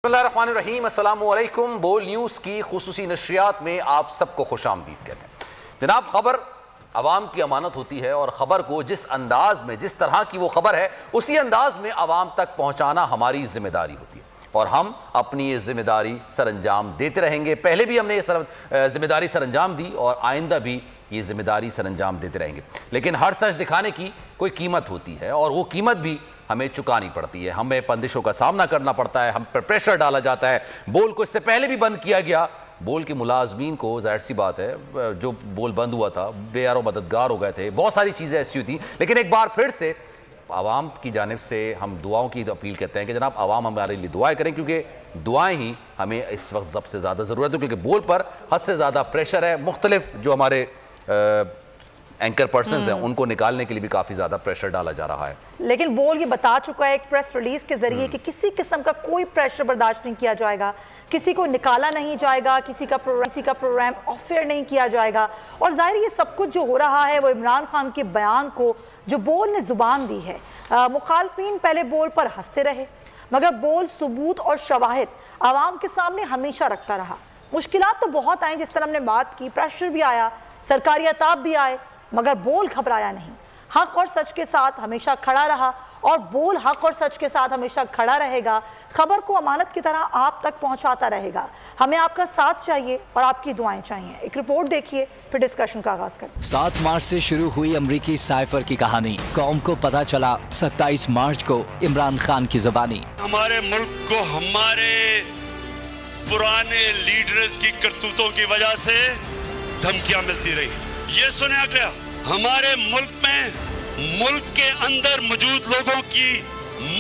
بسم اللہ الرحمن الرحیم، السلام علیکم۔ بول نیوز کی خصوصی نشریات میں آپ سب کو خوش آمدید کہتے ہیں۔ جناب، خبر عوام کی امانت ہوتی ہے اور خبر کو جس انداز میں، جس طرح کی وہ خبر ہے، اسی انداز میں عوام تک پہنچانا ہماری ذمہ داری ہوتی ہے اور ہم اپنی یہ ذمہ داری سر انجام دیتے رہیں گے۔ پہلے بھی ہم نے یہ ذمہ داری سر انجام دی اور آئندہ بھی یہ ذمہ داری سر انجام دیتے رہیں گے، لیکن ہر سچ دکھانے کی کوئی قیمت ہوتی ہے اور وہ قیمت بھی ہمیں چکانی پڑتی ہے۔ ہمیں بندشوں کا سامنا کرنا پڑتا ہے، ہم پر پریشر ڈالا جاتا ہے۔ بول کو اس سے پہلے بھی بند کیا گیا۔ بول کے ملازمین کو ظاہر سی بات ہے، جو بول بند ہوا تھا بے یار و مددگار ہو گئے تھے، بہت ساری چیزیں ایسی ہوئی تھیں، لیکن ایک بار پھر سے عوام کی جانب سے ہم دعاؤں کی اپیل کرتے ہیں کہ جناب عوام ہمارے لیے دعائیں کریں، کیونکہ دعائیں ہی ہمیں اس وقت سب سے زیادہ ضرورت ہے، کیونکہ بول پر حد سے زیادہ پریشر ہے۔ مختلف جو ہمارے اینکر پرسنز ہیں ان کو نکالنے کے لیے بھی کافی زیادہ پریشر ڈالا جا رہا ہے، لیکن بول یہ بتا چکا ہے ایک پریس ریلیز کے ذریعے کہ کسی قسم کا کوئی پریشر برداشت نہیں کیا جائے گا، کسی کو نکالا نہیں جائے گا، کسی کا پروگرام آف ایئر نہیں کیا جائے گا۔ اور ظاہر یہ سب کچھ جو ہو رہا ہے وہ عمران خان کے بیان کو جو بول نے زبان دی ہے۔ مخالفین پہلے بول پر ہنستے رہے، مگر بول ثبوت اور شواہد عوام کے سامنے ہمیشہ رکھتا رہا۔ مشکلات تو بہت آئیں، جس طرح ہم نے بات کی، پریشر بھی آیا، سرکاری عطاب بھی آئے، مگر بول گھبرایا نہیں، حق اور سچ کے ساتھ ہمیشہ کھڑا رہا اور بول حق اور سچ کے ساتھ ہمیشہ کھڑا رہے گا، خبر کو امانت کی طرح آپ تک پہنچاتا رہے گا۔ ہمیں آپ کا ساتھ چاہیے اور آپ کی دعائیں چاہیے۔ ایک رپورٹ دیکھیے، پھر ڈسکشن کا آغاز کریں۔ 7 مارچ سے شروع ہوئی امریکی سائفر کی کہانی، قوم کو پتہ چلا 27 مارچ کو عمران خان کی زبانی۔ ہمارے ملک کو ہمارے پرانے لیڈرز کی کرتوتوں کی وجہ سے دھمکیاں ملتی رہی۔ یہ سنیا گیا ہمارے ملک میں ملک کے اندر موجود لوگوں کی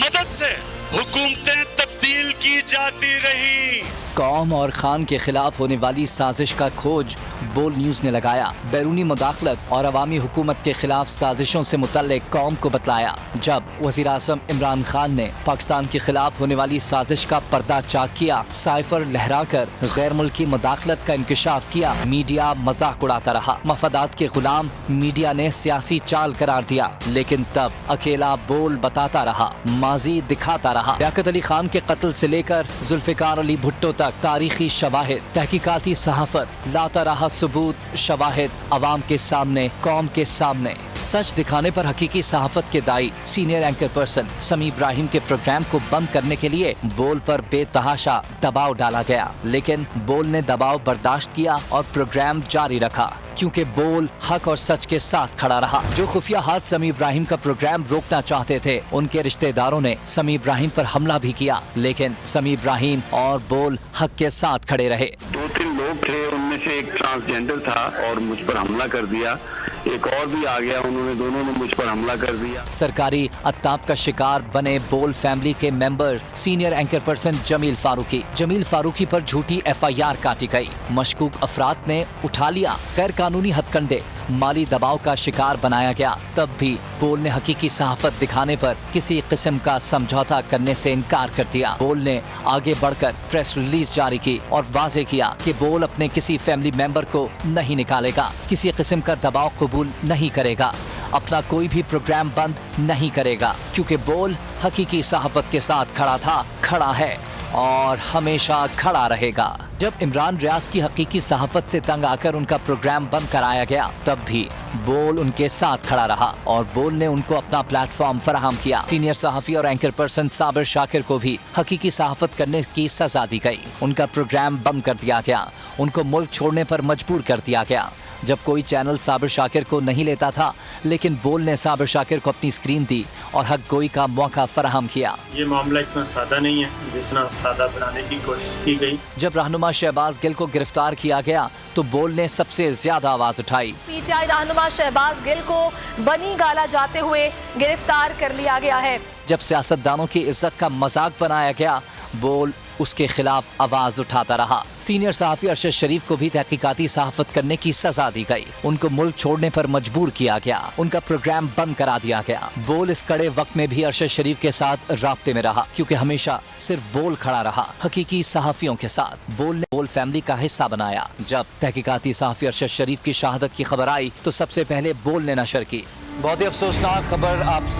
مدد سے حکومتیں تبدیل کی جاتی رہی۔ قوم اور خان کے خلاف ہونے والی سازش کا کھوج بول نیوز نے لگایا، بیرونی مداخلت اور عوامی حکومت کے خلاف سازشوں سے متعلق قوم کو بتلایا۔ جب وزیر اعظم عمران خان نے پاکستان کے خلاف ہونے والی سازش کا پردہ چاک کیا، سائفر لہرا کر غیر ملکی مداخلت کا انکشاف کیا، میڈیا مذاق اڑاتا رہا، مفادات کے غلام میڈیا نے سیاسی چال قرار دیا، لیکن تب اکیلا بول بتاتا رہا، ماضی دکھاتا رہا۔ لیاقت علی خان کے قتل سے لے کر ذوالفقار علی بھٹو تک تاریخی شواہد، تحقیقاتی صحافت لاتا رہا ثبوت، شواہد عوام کے سامنے، قوم کے سامنے۔ سچ دکھانے پر حقیقی صحافت کے دائی سینئر اینکر پرسن سمیع ابراہیم کے پروگرام کو بند کرنے کے لیے بول پر بے تحاشا دباؤ ڈالا گیا، لیکن بول نے دباؤ برداشت کیا اور پروگرام جاری رکھا، کیونکہ بول حق اور سچ کے ساتھ کھڑا رہا۔ جو خفیہ ہاتھ سمیع ابراہیم کا پروگرام روکنا چاہتے تھے، ان کے رشتہ داروں نے سمیع ابراہیم پر حملہ بھی کیا، لیکن سمیع ابراہیم اور بول حق کے ساتھ کھڑے رہے۔ 2-3 لوگ تھے، ان میں سے ایک ٹرانسجینڈر تھا اور مجھ پر حملہ کر دیا، ایک اور بھی آ گیا، دونوں نے مجھ پر حملہ کر دیا۔ سرکاری عطاب کا شکار بنے بول فیملی کے ممبر سینئر اینکر پرسن جمیل فاروقی پر جھوٹی FIR کاٹی گئی، مشکوک افراد نے اٹھا لیا غیر قانونی ہتھ کنڈے، مالی دباؤ کا شکار بنایا گیا، تب بھی بول نے حقیقی صحافت دکھانے پر کسی قسم کا سمجھوتا کرنے سے انکار کر دیا۔ بول نے آگے بڑھ کر پریس ریلیز جاری کی اور واضح کیا کہ بول اپنے کسی فیملی ممبر کو نہیں نکالے گا، کسی قسم کا دباؤ قبول نہیں کرے گا، اپنا کوئی بھی پروگرام بند نہیں کرے گا، کیونکہ بول حقیقی صحافت کے ساتھ کھڑا تھا، کھڑا ہے اور ہمیشہ کھڑا رہے گا۔ جب عمران ریاض کی حقیقی صحافت سے تنگ آ کر ان کا پروگرام بند کرایا گیا، تب بھی بول ان کے ساتھ کھڑا رہا اور بول نے ان کو اپنا پلیٹ فارم فراہم کیا۔ سینئر صحافی اور اینکر پرسن صابر شاکر کو بھی حقیقی صحافت کرنے کی سزا دی گئی، ان کا پروگرام بند کر دیا گیا، ان کو ملک چھوڑنے پر مجبور کر دیا گیا۔ جب کوئی چینل صابر شاکر کو نہیں لیتا تھا، لیکن بول نے صابر شاکر کو اپنی سکرین دی اور حق گوئی کا موقع فراہم کیا۔ یہ معاملہ اتنا سادہ نہیں ہے جتنا سادہ بنانے کی کوشش کی گئی۔ جب رہنما شہباز گل کو گرفتار کیا گیا تو بول نے سب سے زیادہ آواز اٹھائی۔ PTI رہنما شہباز گل کو بنی گالا جاتے ہوئے گرفتار کر لیا گیا ہے۔ جب سیاستدانوں کی عزت کا مذاق بنایا گیا، بول اس کے خلاف آواز اٹھاتا رہا۔ سینئر صحافی ارشد شریف کو بھی تحقیقاتی صحافت کرنے کی سزا دی گئی، ان کو ملک چھوڑنے پر مجبور کیا گیا، ان کا پروگرام بند کرا دیا گیا۔ بول اس کڑے وقت میں بھی ارشد شریف کے ساتھ رابطے میں رہا، کیونکہ ہمیشہ صرف بول کھڑا رہا حقیقی صحافیوں کے ساتھ۔ بول نے بول فیملی کا حصہ بنایا۔ جب تحقیقاتی صحافی ارشد شریف کی شہادت کی خبر آئی تو سب سے پہلے بول نے نشر کی۔ بہت ہی افسوسناک خبر آپ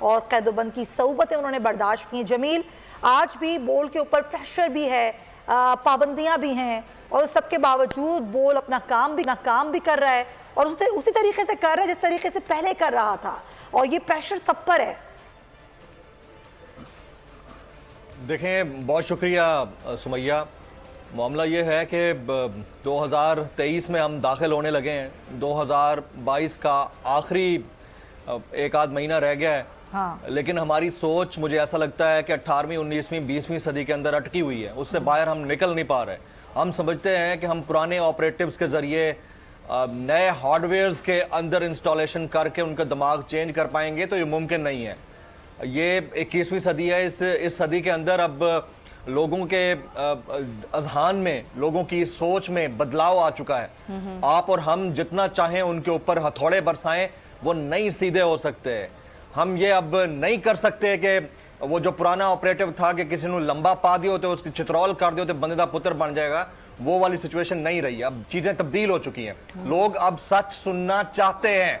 اور قید و بند کی صعوبتیں انہوں نے برداشت کی. جمیل, آج بھی بول کے اوپر پریشر بھی ہے, پابندیاں بھی ہیں, اور سب کے باوجود بول اپنا کام بھی کر رہا ہے, اور اسی طریقے سے کر رہا ہے جس طریقے سے پہلے کر رہا تھا, اور یہ پریشر سب پر ہے. دیکھیں, بہت شکریہ سمیہ. معاملہ یہ ہے کہ 2023 میں ہم داخل ہونے لگے ہیں, 2022 کا آخری ایک آدھ مہینہ رہ گیا ہے, لیکن ہماری سوچ مجھے ایسا لگتا ہے کہ 18ویں 19ویں 20ویں صدی کے اندر اٹکی ہوئی ہے, اس سے باہر ہم نکل نہیں پا رہے. ہم سمجھتے ہیں کہ ہم پرانے آپریٹیوز کے ذریعے نئے ہارڈ ویئرز کے اندر انسٹالیشن کر کے ان کا دماغ چینج کر پائیں گے, تو یہ ممکن نہیں ہے. یہ 21ویں صدی ہے, اس صدی کے اندر اب لوگوں کے اذہان میں, لوگوں کی سوچ میں بدلاؤ آ چکا ہے. آپ اور ہم جتنا چاہیں ان کے اوپر ہتھوڑے برسائیں, وہ نہیں سیدھے ہو سکتے. ہم یہ اب نہیں کر سکتے کہ وہ جو پرانا آپریٹیو تھا کہ کسی نے لمبا پا دیو تو اس کی چترول کر دیو تو بندے دا پتر بن جائے گا, وہ والی سچویشن نہیں رہی. اب چیزیں تبدیل ہو چکی ہیں. لوگ اب سچ سننا چاہتے ہیں,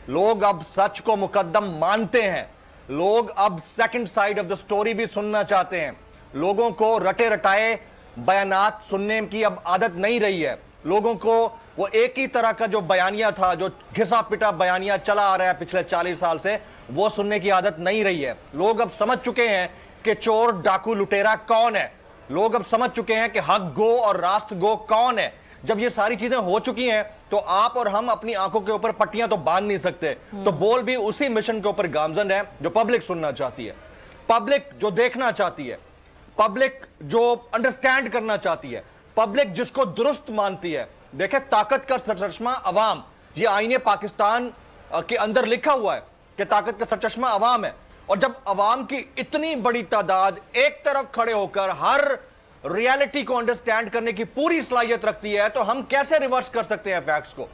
لوگ اب سچ کو مقدم مانتے ہیں, لوگ اب second side of the story بھی سننا چاہتے ہیں. لوگوں کو رٹے رٹائے بیانات سننے کی اب عادت نہیں رہی ہے. لوگوں کو وہ ایک ہی طرح کا جو بیانیہ تھا, جو گھسا پٹا بیانیہ چلا آ رہا ہے پچھلے 40 سال سے, وہ سننے کی عادت نہیں رہی ہے. لوگ اب سمجھ چکے ہیں کہ چور ڈاکو لٹیرا کون ہے. لوگ اب سمجھ چکے ہیں کہ حق گو اور راست گو کون ہے. جب یہ ساری چیزیں ہو چکی ہیں تو آپ اور ہم اپنی آنکھوں کے اوپر پٹیاں تو باندھ نہیں سکتے. تو بول بھی اسی مشن کے اوپر گامزن ہے جو پبلک سننا چاہتی ہے, پبلک جو دیکھنا چاہتی ہے, پبلک جو انڈرسٹینڈ کرنا چاہتی ہے, پبلک جس کو درست مانتی ہے. دیکھیں, طاقت کا سرچشمہ عوام, یہ آئین پاکستان کے اندر لکھا ہوا ہے کہ طاقت کا سرچشمہ عوام ہے. اور جب عوام کی اتنی بڑی تعداد ایک طرف کھڑے ہو کر ہر ریالٹی کو انڈرسٹینڈ کرنے کی پوری صلاحیت رکھتی ہے, تو ہم کیسے ریورس کر سکتے ہیں فیکٹس کو؟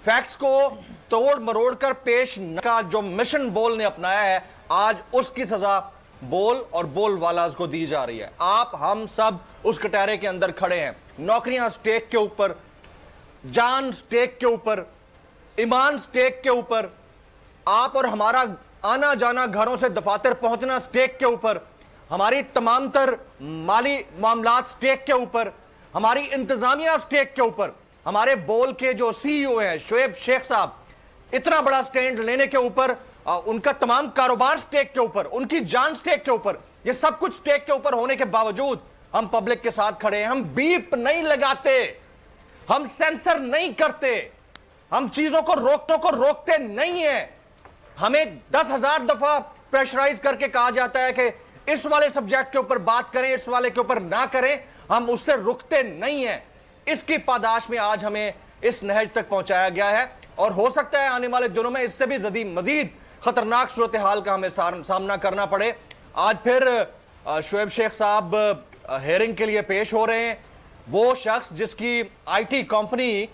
فیکٹس کو توڑ مروڑ کر پیش کا جو مشن بول نے اپنایا ہے, آج اس کی سزا بول اور بول والاز کو دی جا رہی ہے. آپ ہم سب اس کٹہرے کے اندر کھڑے ہیں. نوکریاں سٹیک کے اوپر, جان سٹیک کے اوپر, ایمان سٹیک کے اوپر, آپ اور ہمارا آنا جانا گھروں سے دفاتر پہنچنا سٹیک کے اوپر, ہماری تمام تر مالی معاملات سٹیک کے اوپر, ہماری انتظامیہ سٹیک کے اوپر, ہمارے بول کے جو سی ای او ہیں شعیب شیخ صاحب, اتنا بڑا سٹینڈ لینے کے اوپر, ان کا تمام کاروبار سٹیک کے اوپر, ان کی جان سٹیک کے اوپر. یہ سب کچھ سٹیک کے اوپر ہونے کے باوجود ہم پبلک کے ساتھ کھڑے ہیں. ہم بیپ نہیں لگاتے, ہم سینسر نہیں کرتے, ہم چیزوں کو روکتے نہیں ہیں. ہمیں 10,000 دفعہ پریشرائز کر کے کہا جاتا ہے کہ اس والے سبجیکٹ کے اوپر بات کریں, اس والے کے اوپر نہ کریں, ہم اس سے رکتے نہیں ہیں. اس کی پاداش میں آج ہمیں اس نہج تک پہنچایا گیا ہے, اور ہو سکتا ہے آنے والے دنوں میں اس سے بھی مزید خطرناک صورتحال کا ہمیں سامنا کرنا پڑے. آج پھر شعیب شیخ صاحب ہیئرنگ کے لیے پیش ہو رہے ہیں. وہ شخص جس کی آئی ٹی کمپنی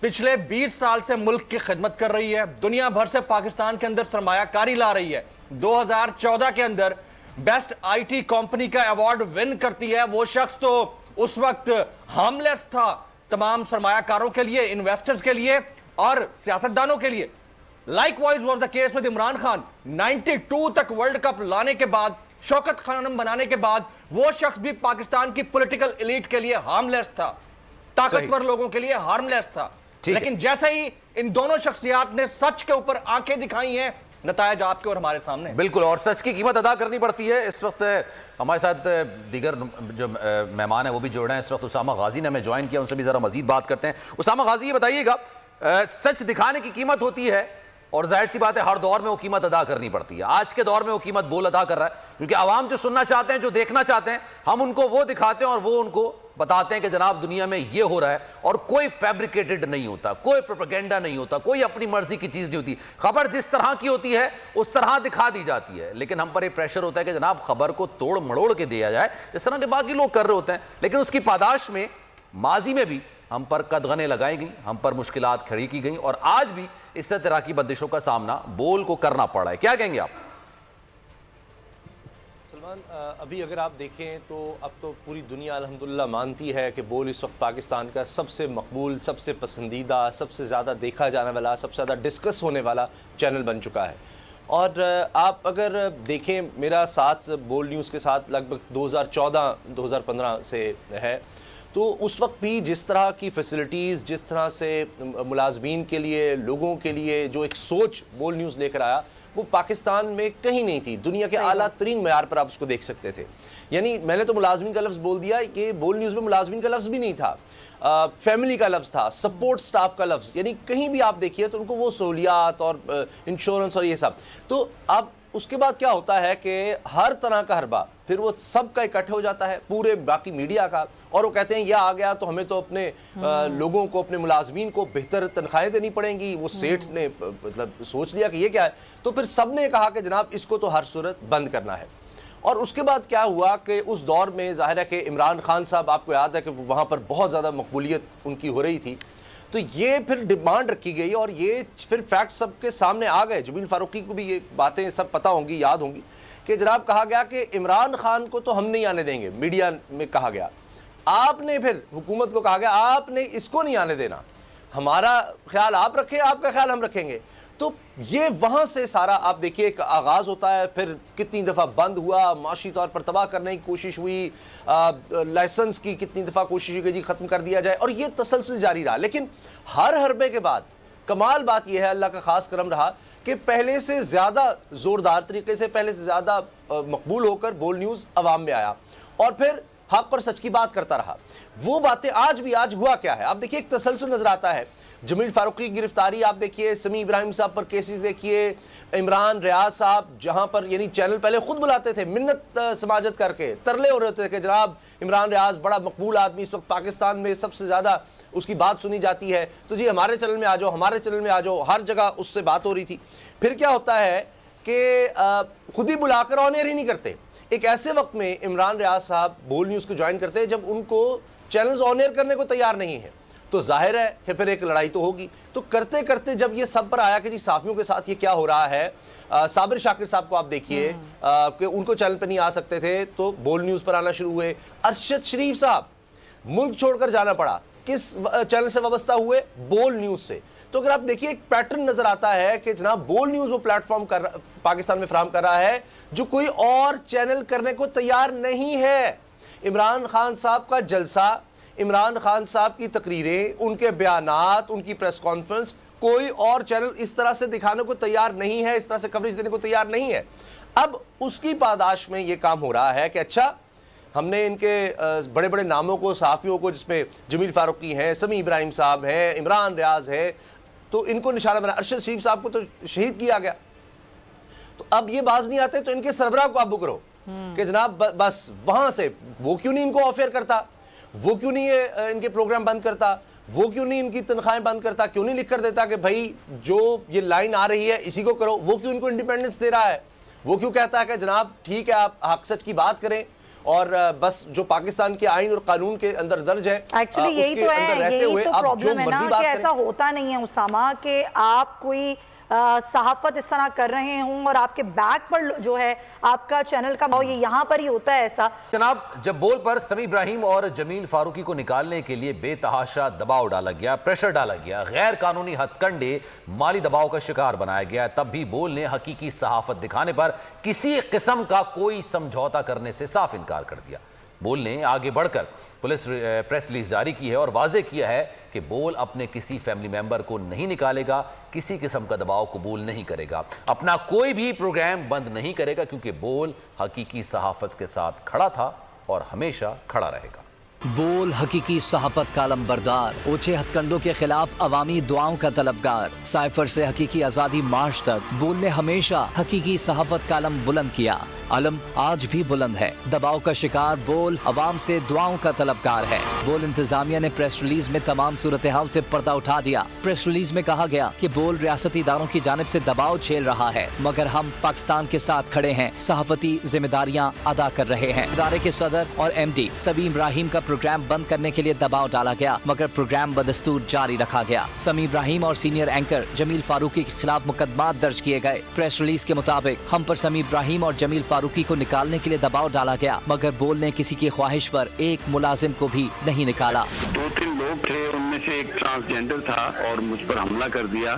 پچھلے 20 سال سے ملک کی خدمت کر رہی ہے, دنیا بھر سے پاکستان کے اندر سرمایہ کاری لا رہی ہے, 2014 کے اندر بیسٹ آئی ٹی کمپنی کا ایوارڈ ون کرتی ہے. وہ شخص تو اس وقت ہارملیس تھا تمام سرمایہ کاروں کے لیے, انویسٹرز کے لیے اور سیاستدانوں کے لیے. Likewise was the case with Imran Khan. 92 تک ورلڈ کپ لانے کے بعد, شوکت خانم بنانے کے بعد, وہ شخص بھی پاکستان کی پولیٹیکل ایلیٹ کے لیے ہارملیس تھا, طاقتور لوگوں کے لیے ہارملیس تھا. لیکن جیسے ہی ان دونوں شخصیات نے سچ کے اوپر آنکھیں دکھائی ہیں, نتائج آپ کے اور ہمارے سامنے. بالکل, اور سچ کی قیمت ادا کرنی پڑتی ہے. اس وقت ہمارے ساتھ دیگر جو مہمان ہیں وہ بھی جڑ رہے ہیں. اس وقت اسامہ غازی نے ہمیں جوائن کیا, ان سے بھی ذرا مزید بات کرتے ہیں. اسامہ غازی, یہ بتائیے گا, سچ دکھانے کی قیمت ہوتی ہے, اور ظاہر سی بات ہے ہر دور میں وہ قیمت ادا کرنی پڑتی ہے. آج کے دور میں وہ قیمت بول ادا کر رہا ہے, کیونکہ عوام جو سننا چاہتے ہیں, جو دیکھنا چاہتے ہیں, ہم ان کو وہ دکھاتے ہیں اور وہ ان کو بتاتے ہیں کہ جناب دنیا میں یہ ہو رہا ہے, اور کوئی فیبریکیٹڈ نہیں ہوتا, کوئی پروپیگنڈا نہیں ہوتا, کوئی اپنی مرضی کی چیز نہیں ہوتی. خبر جس طرح کی ہوتی ہے اس طرح دکھا دی جاتی ہے, لیکن ہم پر ایک پریشر ہوتا ہے کہ جناب خبر کو توڑ مڑوڑ کے دیا جائے, جس طرح کے باقی لوگ کر رہے ہوتے ہیں. لیکن اس کی پاداش میں ماضی میں بھی ہم پر قدغنیں لگائی گئیں, ہم پر مشکلات کھڑی کی گئیں, اور آج بھی اس طرح کی بندشوں کا سامنا بول کو کرنا پڑا ہے. کیا کہیں گے آپ؟ سلمان, ابھی اگر آپ دیکھیں تو اب تو پوری دنیا الحمدللہ مانتی ہے کہ بول اس وقت پاکستان کا سب سے مقبول, سب سے پسندیدہ, سب سے زیادہ دیکھا جانے والا, سب سے زیادہ ڈسکس ہونے والا چینل بن چکا ہے. اور آپ اگر دیکھیں میرا ساتھ بول نیوز کے ساتھ لگ بھگ 2014-2015 سے ہے، تو اس وقت بھی جس طرح کی فیسلٹیز، جس طرح سے ملازمین کے لیے، لوگوں کے لیے جو ایک سوچ بول نیوز لے کر آیا، وہ پاکستان میں کہیں نہیں تھی. دنیا کے اعلیٰ ترین معیار پر آپ اس کو دیکھ سکتے تھے. یعنی میں نے تو ملازمین کا لفظ بول دیا کہ بول نیوز میں ملازمین کا لفظ بھی نہیں تھا، فیملی کا لفظ تھا، سپورٹ سٹاف کا لفظ. یعنی کہیں بھی آپ دیکھیے تو ان کو وہ سہولیات اور انشورنس اور یہ سب. تو اب اس کے بعد کیا ہوتا ہے کہ ہر طرح کا حربہ پھر وہ سب کا اکٹھے ہو جاتا ہے، پورے باقی میڈیا کا، اور وہ کہتے ہیں یہ آ گیا تو ہمیں تو اپنے لوگوں کو، اپنے ملازمین کو بہتر تنخواہیں دینی پڑیں گی. وہ سیٹھ نے مطلب سوچ لیا کہ یہ کیا ہے، تو پھر سب نے کہا کہ جناب اس کو تو ہر صورت بند کرنا ہے. اور اس کے بعد کیا ہوا کہ اس دور میں ظاہر ہے کہ عمران خان صاحب، آپ کو یاد ہے کہ وہاں پر بہت زیادہ مقبولیت ان کی ہو رہی تھی، تو یہ پھر ڈیمانڈ رکھی گئی اور یہ پھر فیکٹ سب کے سامنے آ گئے. جمیل فاروقی کو بھی یہ باتیں سب پتہ ہوں گی، یاد ہوں گی کہ جناب کہا گیا کہ عمران خان کو تو ہم نہیں آنے دیں گے. میڈیا میں کہا گیا، آپ نے پھر حکومت کو کہا گیا آپ نے اس کو نہیں آنے دینا، ہمارا خیال آپ رکھیں، آپ کا خیال ہم رکھیں گے. تو یہ وہاں سے سارا آپ دیکھیے ایک آغاز ہوتا ہے، پھر کتنی دفعہ بند ہوا، معاشی طور پر تباہ کرنے کی کوشش ہوئی، لائسنس کی کتنی دفعہ کوشش ہوئی کہ جی ختم کر دیا جائے، اور یہ تسلسل جاری رہا. لیکن ہر حربے کے بعد کمال بات یہ ہے، اللہ کا خاص کرم رہا کہ پہلے سے زیادہ زوردار طریقے سے، پہلے سے زیادہ مقبول ہو کر بول نیوز عوام میں آیا اور پھر حق اور سچ کی بات کرتا رہا. وہ باتیں آج ہوا کیا ہے، آپ دیکھیے ایک تسلسل نظر آتا ہے. جمیل فاروقی کی گرفتاری آپ دیکھیے، سمیع ابراہیم صاحب پر کیسز دیکھیے، عمران ریاض صاحب جہاں پر یعنی چینل پہلے خود بلاتے تھے منت سماجت کر کے، ترلے ہو رہے تھے کہ جناب عمران ریاض بڑا مقبول آدمی، اس وقت پاکستان میں سب سے زیادہ اس کی بات سنی جاتی ہے، تو جی ہمارے چینل میں آ جاؤ، ہمارے چینل میں آ جاؤ. ہر جگہ اس سے بات ہو رہی تھی. پھر کیا ہوتا ہے کہ خود ہی بلا کر آن ایئر ہی نہیں کرتے. ایک ایسے وقت میں عمران ریاض صاحب بول نیوز کو جوائن کرتے ہیں جب ان کو چینلز آن ایئر کرنے کو تیار نہیں ہیں، تو ظاہر ہے کہ پھر ایک لڑائی تو ہوگی. تو کرتے کرتے جب یہ سب پر آیا کہ جی صحافیوں کے ساتھ یہ کیا ہو رہا ہے، صابر شاکر صاحب کو آپ دیکھیے کہ ان کو چینل پہ نہیں آ سکتے تھے تو بول نیوز پر آنا شروع ہوئے. ارشد شریف صاحب ملک چھوڑ کر جانا پڑا، کس چینل سے وابستہ ہوئے؟ بول نیوز سے. تو اگر آپ دیکھیے ایک پیٹرن نظر آتا ہے کہ جناب بول نیوز وہ پلیٹ فارم پاکستان میں فراہم کر رہا ہے جو کوئی اور چینل کرنے کو تیار نہیں ہے. عمران خان صاحب کا جلسہ، عمران خان صاحب کی تقریریں، ان کے بیانات، ان کی پریس کانفرنس کوئی اور چینل اس طرح سے دکھانے کو تیار نہیں ہے، اس طرح سے کوریج دینے کو تیار نہیں ہے. اب اس کی پاداش میں یہ کام ہو رہا ہے کہ اچھا ہم نے ان کے بڑے بڑے ناموں کو، صحافیوں کو، جس میں جمیل فاروقی ہیں، سمیع ابراہیم صاحب ہیں، عمران ریاض ہے، تو ان کو نشانہ بنا. ارشد شریف صاحب کو تو شہید کیا گیا. تو اب یہ باز نہیں آتے تو ان کے سربراہ کو قابو کرو کہ جناب بس وہاں سے وہ کیوں نہیں ان کو آفر کرتا، وہ کیوں نہیں ان کے پروگرام بند کرتا، وہ کیوں نہیں ان کی تنخواہیں بند کرتا، کیوں نہیں لکھ کر دیتا کہ بھائی جو یہ لائن آ رہی ہے اسی کو کرو، وہ کیوں ان کو انڈیپینڈنس دے رہا ہے، وہ کیوں کہتا ہے کہ جناب ٹھیک ہے آپ حق سچ کی بات کریں اور بس جو پاکستان کے آئین اور قانون کے اندر درج ہے ایکچولی یہی تو ہے، یہی تو پرابلم ہے نا کہ ایسا ہوتا نہیں ہے اسامہ کہ آپ کوئی صحافت اس طرح کر رہے ہوں اور آپ کے بیک پر جو ہے آپ کا چینل کا یہ یہاں پر ہی ہوتا ہے ایسا. جناب جب بول پر سمیع ابراہیم اور جمیل فاروقی کو نکالنے کے لیے بے تحاشا دباؤ ڈالا گیا، پریشر ڈالا گیا، غیر قانونی ہتھ کنڈے، مالی دباؤ کا شکار بنایا گیا، تب بھی بول نے حقیقی صحافت دکھانے پر کسی قسم کا کوئی سمجھوتا کرنے سے صاف انکار کر دیا. بول نے آگے بڑھ کر پریس ریلیز جاری کی ہے اور واضح کیا ہے کہ بول اپنے کسی فیملی ممبر کو نہیں نکالے گا، کسی قسم کا دباؤ قبول نہیں کرے گا، اپنا کوئی بھی پروگرام بند نہیں کرے گا، کیونکہ بول حقیقی صحافت کے ساتھ کھڑا تھا اور ہمیشہ کھڑا رہے گا. بول حقیقی صحافت کا علمبردار، اونچے ہتھ کنڈوں کے خلاف عوامی دعاؤں کا طلبگار، سائفر سے حقیقی آزادی مارچ تک بول نے ہمیشہ حقیقی صحافت کا علم بلند کیا. علم آج بھی بلند ہے. دباؤ کا شکار بول عوام سے دعاؤں کا طلبگار ہے. بول انتظامیہ نے پریس ریلیز میں تمام صورتحال سے پردہ اٹھا دیا. پریس ریلیز میں کہا گیا کہ بول ریاستی اداروں کی جانب سے دباؤ جھیل رہا ہے، مگر ہم پاکستان کے ساتھ کھڑے ہیں، صحافتی ذمہ داریاں ادا کر رہے ہیں. ادارے کے صدر اور ایم ڈی سمیع ابراہیم کا پروگرام بند کرنے کے لیے دباؤ ڈالا گیا، مگر پروگرام بدستور جاری رکھا گیا. سمیع ابراہیم اور سینئر اینکر جمیل فاروقی کے خلاف مقدمات درج کیے گئے. پریس ریلیز کے مطابق ہم پر سمیع ابراہیم اور جمیل فاروقی کو نکالنے کے لیے دباؤ ڈالا گیا، مگر بول نے کسی کی خواہش پر ایک ملازم کو بھی نہیں نکالا. 2-3 لوگ تھے، ان میں سے ایک ٹرانسجینڈر تھا اور مجھ پر حملہ کر دیا.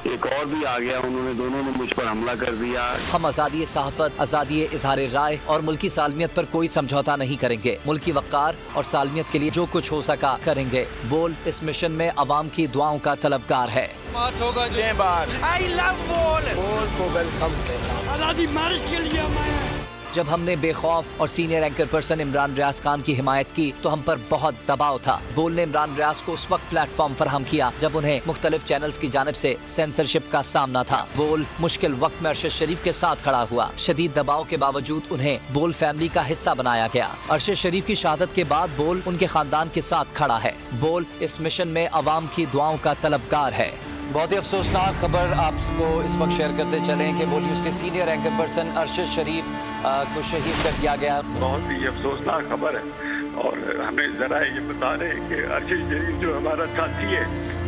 ایک اور بھی آ گیا, انہوں نے دونوں نے مجھ پر حملہ کر دیا. ہم آزادی صحافت, آزادی اظہار رائے اور ملکی سالمیت پر کوئی سمجھوتا نہیں کریں گے. ملکی وقار اور سالمیت کے لیے جو کچھ ہو سکا کریں گے. بول اس مشن میں عوام کی دعاؤں کا طلبگار ہے. I love بول کو ویلکم کہتا ہوں. آزادی مارچ کے لیے ہم آئے ہیں. جب ہم نے بے خوف اور سینئر اینکر پرسن عمران ریاض خان کی حمایت کی تو ہم پر بہت دباؤ تھا. بول نے عمران ریاض کو اس وقت پلیٹ فارم فراہم کیا جب انہیں مختلف چینلز کی جانب سے سینسرشپ کا سامنا تھا. بول مشکل وقت میں ارشد شریف کے ساتھ کھڑا ہوا. شدید دباؤ کے باوجود انہیں بول فیملی کا حصہ بنایا گیا. ارشد شریف کی شہادت کے بعد بول ان کے خاندان کے ساتھ کھڑا ہے. بول اس مشن میں عوام کی دعاؤں کا طلبگار ہے. بہت ہی افسوسناک خبر آپ کو اس وقت شیئر کرتے چلیں کہ بول نیوز کے سینئر اینکر پرسن ارشد شریف کو شہید کر دیا گیا. بہت ہی افسوسناک خبر ہے, اور ہمیں ذرا یہ بتا رہے ہیں کہ ارشد شریف جو ہمارا ساتھی ہے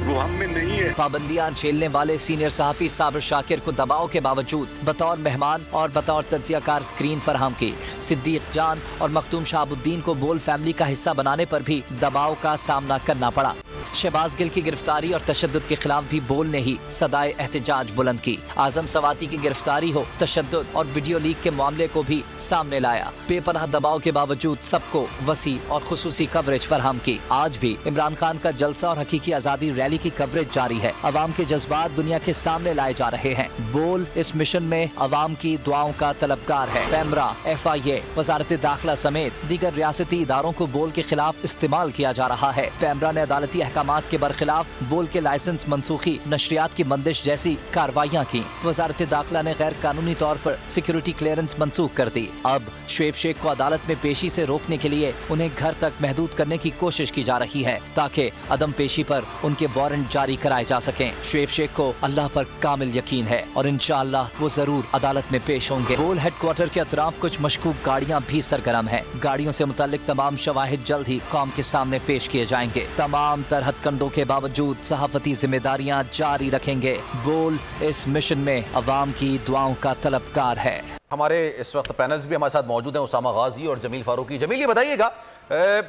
وہ ہم میں نہیں ہے. پابندیاں جھیلنے والے سینئر صحافی صابر شاکر کو دباؤ کے باوجود بطور مہمان اور بطور تجزیہ کار اسکرین فراہم کی. صدیق جان اور مختوم شہاب الدین کو بول فیملی کا حصہ بنانے پر بھی دباؤ کا سامنا کرنا پڑا. شہباز گل کی گرفتاری اور تشدد کے خلاف بھی بول نے ہی صدائے احتجاج بلند کی. اعظم سواتی کی گرفتاری ہو, تشدد اور ویڈیو لیک کے معاملے کو بھی سامنے لایا. بے پناہ دباؤ کے باوجود سب کو وسیع اور خصوصی کوریج فراہم کی. آج بھی عمران خان کا جلسہ اور حقیقی آزادی ریلی کی کوریج جاری ہے. عوام کے جذبات دنیا کے سامنے لائے جا رہے ہیں. بول اس مشن میں عوام کی دعاؤں کا طلبگار ہے. پیمرا, FIA, وزارت داخلہ سمیت دیگر ریاستی اداروں کو بول کے خلاف استعمال کیا جا رہا ہے. پیمرا نے عدالتی احکامات کے برخلاف بول کے لائسنس منسوخی, نشریات کی بندش جیسی کارروائیاں کی. وزارت داخلہ نے غیر قانونی طور پر سیکیورٹی کلیئرنس منسوخ کر دی. اب شعیب شیخ کو عدالت میں پیشی سے روکنے کے لیے انہیں گھر تک محدود کرنے کی کوشش کی جا رہی ہے تاکہ عدم پیشی پر ان کے وارنٹ جاری کرائے جا سکیں. شعیب شیخ کو اللہ پر کامل یقین ہے اور انشاءاللہ وہ ضرور عدالت میں پیش ہوں گے. بول ہیڈ کوارٹر کے اطراف کچھ مشکوک گاڑیاں بھی سرگرم ہیں. گاڑیوں سے متعلق تمام شواہد جلد ہی قوم کے سامنے پیش کیے جائیں گے. تمام تر ہتھکنڈوں کے باوجود صحافتی ذمہ داریاں جاری رکھیں گے. بول اس مشن میں عوام کی دعاؤں کا طلبگار ہے. ہمارے اس وقت پینلز بھی ہمارے ساتھ موجود ہیں, اسامہ غازی اور جمیل فاروقی. جمیل, یہ بتائیے گا,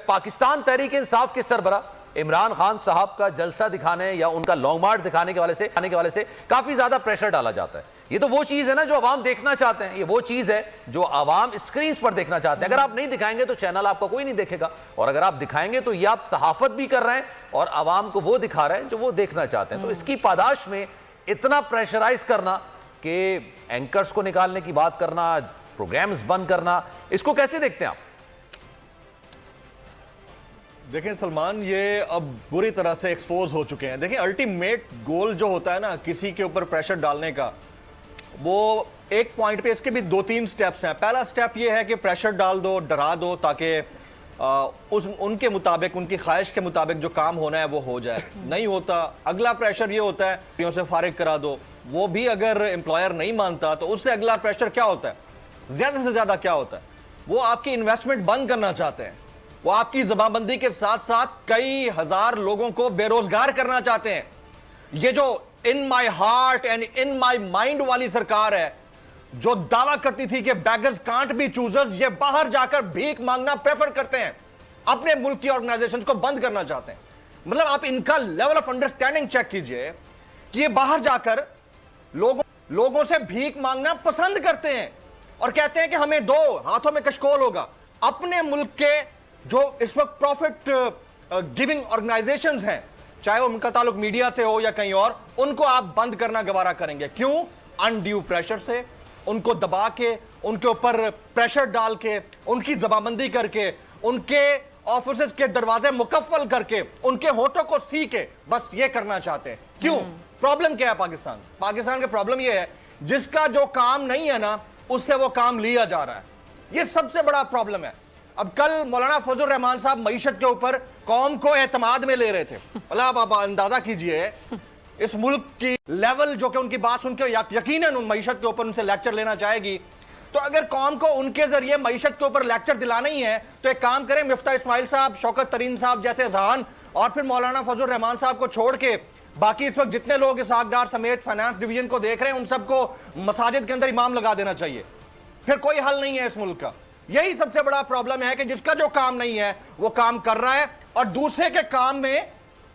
پاکستان تحریک انصاف کے سربراہ عمران خان صاحب کا جلسہ دکھانے یا ان کا لانگ مارچ دکھانے کے حوالے سے کافی زیادہ پریشر ڈالا جاتا ہے. یہ تو وہ چیز ہے نا جو عوام دیکھنا چاہتے ہیں, یہ وہ چیز ہے جو عوام اسکرینز پر دیکھنا چاہتے ہیں. اگر آپ نہیں دکھائیں گے تو چینل آپ کا کوئی نہیں دیکھے گا, اور اگر آپ دکھائیں گے تو یہ آپ صحافت بھی کر رہے ہیں اور عوام کو وہ دکھا رہے ہیں جو وہ دیکھنا چاہتے ہیں. تو اس کی پاداش میں اتنا پریشرائز کرنا کہ اینکرز کو نکالنے کی بات کرنا, پروگرامز بند کرنا, اس کو کیسے دیکھتے ہیں آپ؟ دیکھیں سلمان, یہ اب بری طرح سے ایکسپوز ہو چکے ہیں. دیکھیں الٹیمیٹ گول جو ہوتا ہے نا کسی کے اوپر پریشر ڈالنے کا, وہ ایک پوائنٹ پہ اس کے بھی 2-3 سٹیپس ہیں. پہلا سٹیپ یہ ہے کہ پریشر ڈال دو, ڈرا دو, تاکہ ان کے مطابق, ان کی خواہش کے مطابق جو کام ہونا ہے وہ ہو جائے. نہیں ہوتا. اگلا پریشر یہ ہوتا ہے نوکریوں سے فارغ کرا دو. وہ بھی اگر امپلائر نہیں مانتا تو اس سے اگلا پریشر کیا ہوتا ہے, زیادہ سے زیادہ کیا ہوتا ہے, وہ آپ کی انویسٹمنٹ بند کرنا چاہتے ہیں. وہ آپ کی زبان بندی کے ساتھ ساتھ کئی ہزار لوگوں کو بے روزگار کرنا چاہتے ہیں. یہ جو in my heart and in my mind والی سرکار ہے جو دعویٰ کرتی تھی کہ بیگرز کانٹ بی چوزرز, یہ باہر جا کر بھیک مانگنا پریفر کرتے ہیں, اپنے ملک کی آرگنائزیشن کو بند کرنا چاہتے ہیں. مطلب آپ ان کا لیول آف انڈرسٹینڈنگ چیک کیجئے کہ یہ باہر جا کر لوگوں سے بھیک مانگنا پسند کرتے ہیں اور کہتے ہیں کہ ہمیں دو, ہاتھوں میں کشکول ہوگا. اپنے ملک کے جو اس وقت پروفٹ گیونگ آرگنائزیشنز ہیں, چاہے ان کا تعلق میڈیا سے ہو یا کہیں اور, ان کو آپ بند کرنا گوارا کریں گے. کیوں؟ انڈیو پریشر سے, ان کو دبا کے, ان کے اوپر پریشر ڈال کے, ان کی زبانبندی کر کے, ان کے آفیسز کے دروازے مکفل کر کے, ان کے ہونٹوں کو سی کے, بس یہ کرنا چاہتے ہیں. کیوں؟ پرابلم کیا ہے پاکستان کا پرابلم یہ ہے جس کا جو کام نہیں ہے نا اس سے وہ کام لیا جا رہا ہے. یہ سب سے بڑا پرابلم ہے. اب کل مولانا فضل الرحمان صاحب معیشت کے اوپر قوم کو اعتماد میں لے رہے تھے. آپ اندازہ کیجئے اس ملک کی لیول جو کہ ان کی بات سن کے یقیناً معیشت کے اوپر ان سے لیکچر لینا چاہے گی. تو اگر قوم کو ان کے ذریعے معیشت کے اوپر لیکچر دلانا ہی ہے تو ایک کام کریں, مفتاح اسماعیل صاحب, شوکت ترین صاحب جیسے اذہان, اور پھر مولانا فضل الرحمان صاحب کو چھوڑ کے باقی اس وقت جتنے لوگ اسحاق ڈار سمیت فائنانس ڈویژن کو دیکھ رہے ہیں ان سب کو مساجد کے اندر امام لگا دینا چاہیے. پھر کوئی حل نہیں ہے اس ملک کا. یہی سب سے بڑا پرابلم ہے کہ جس کا جو کام نہیں ہے وہ کام کر رہا ہے, اور دوسرے کے کام میں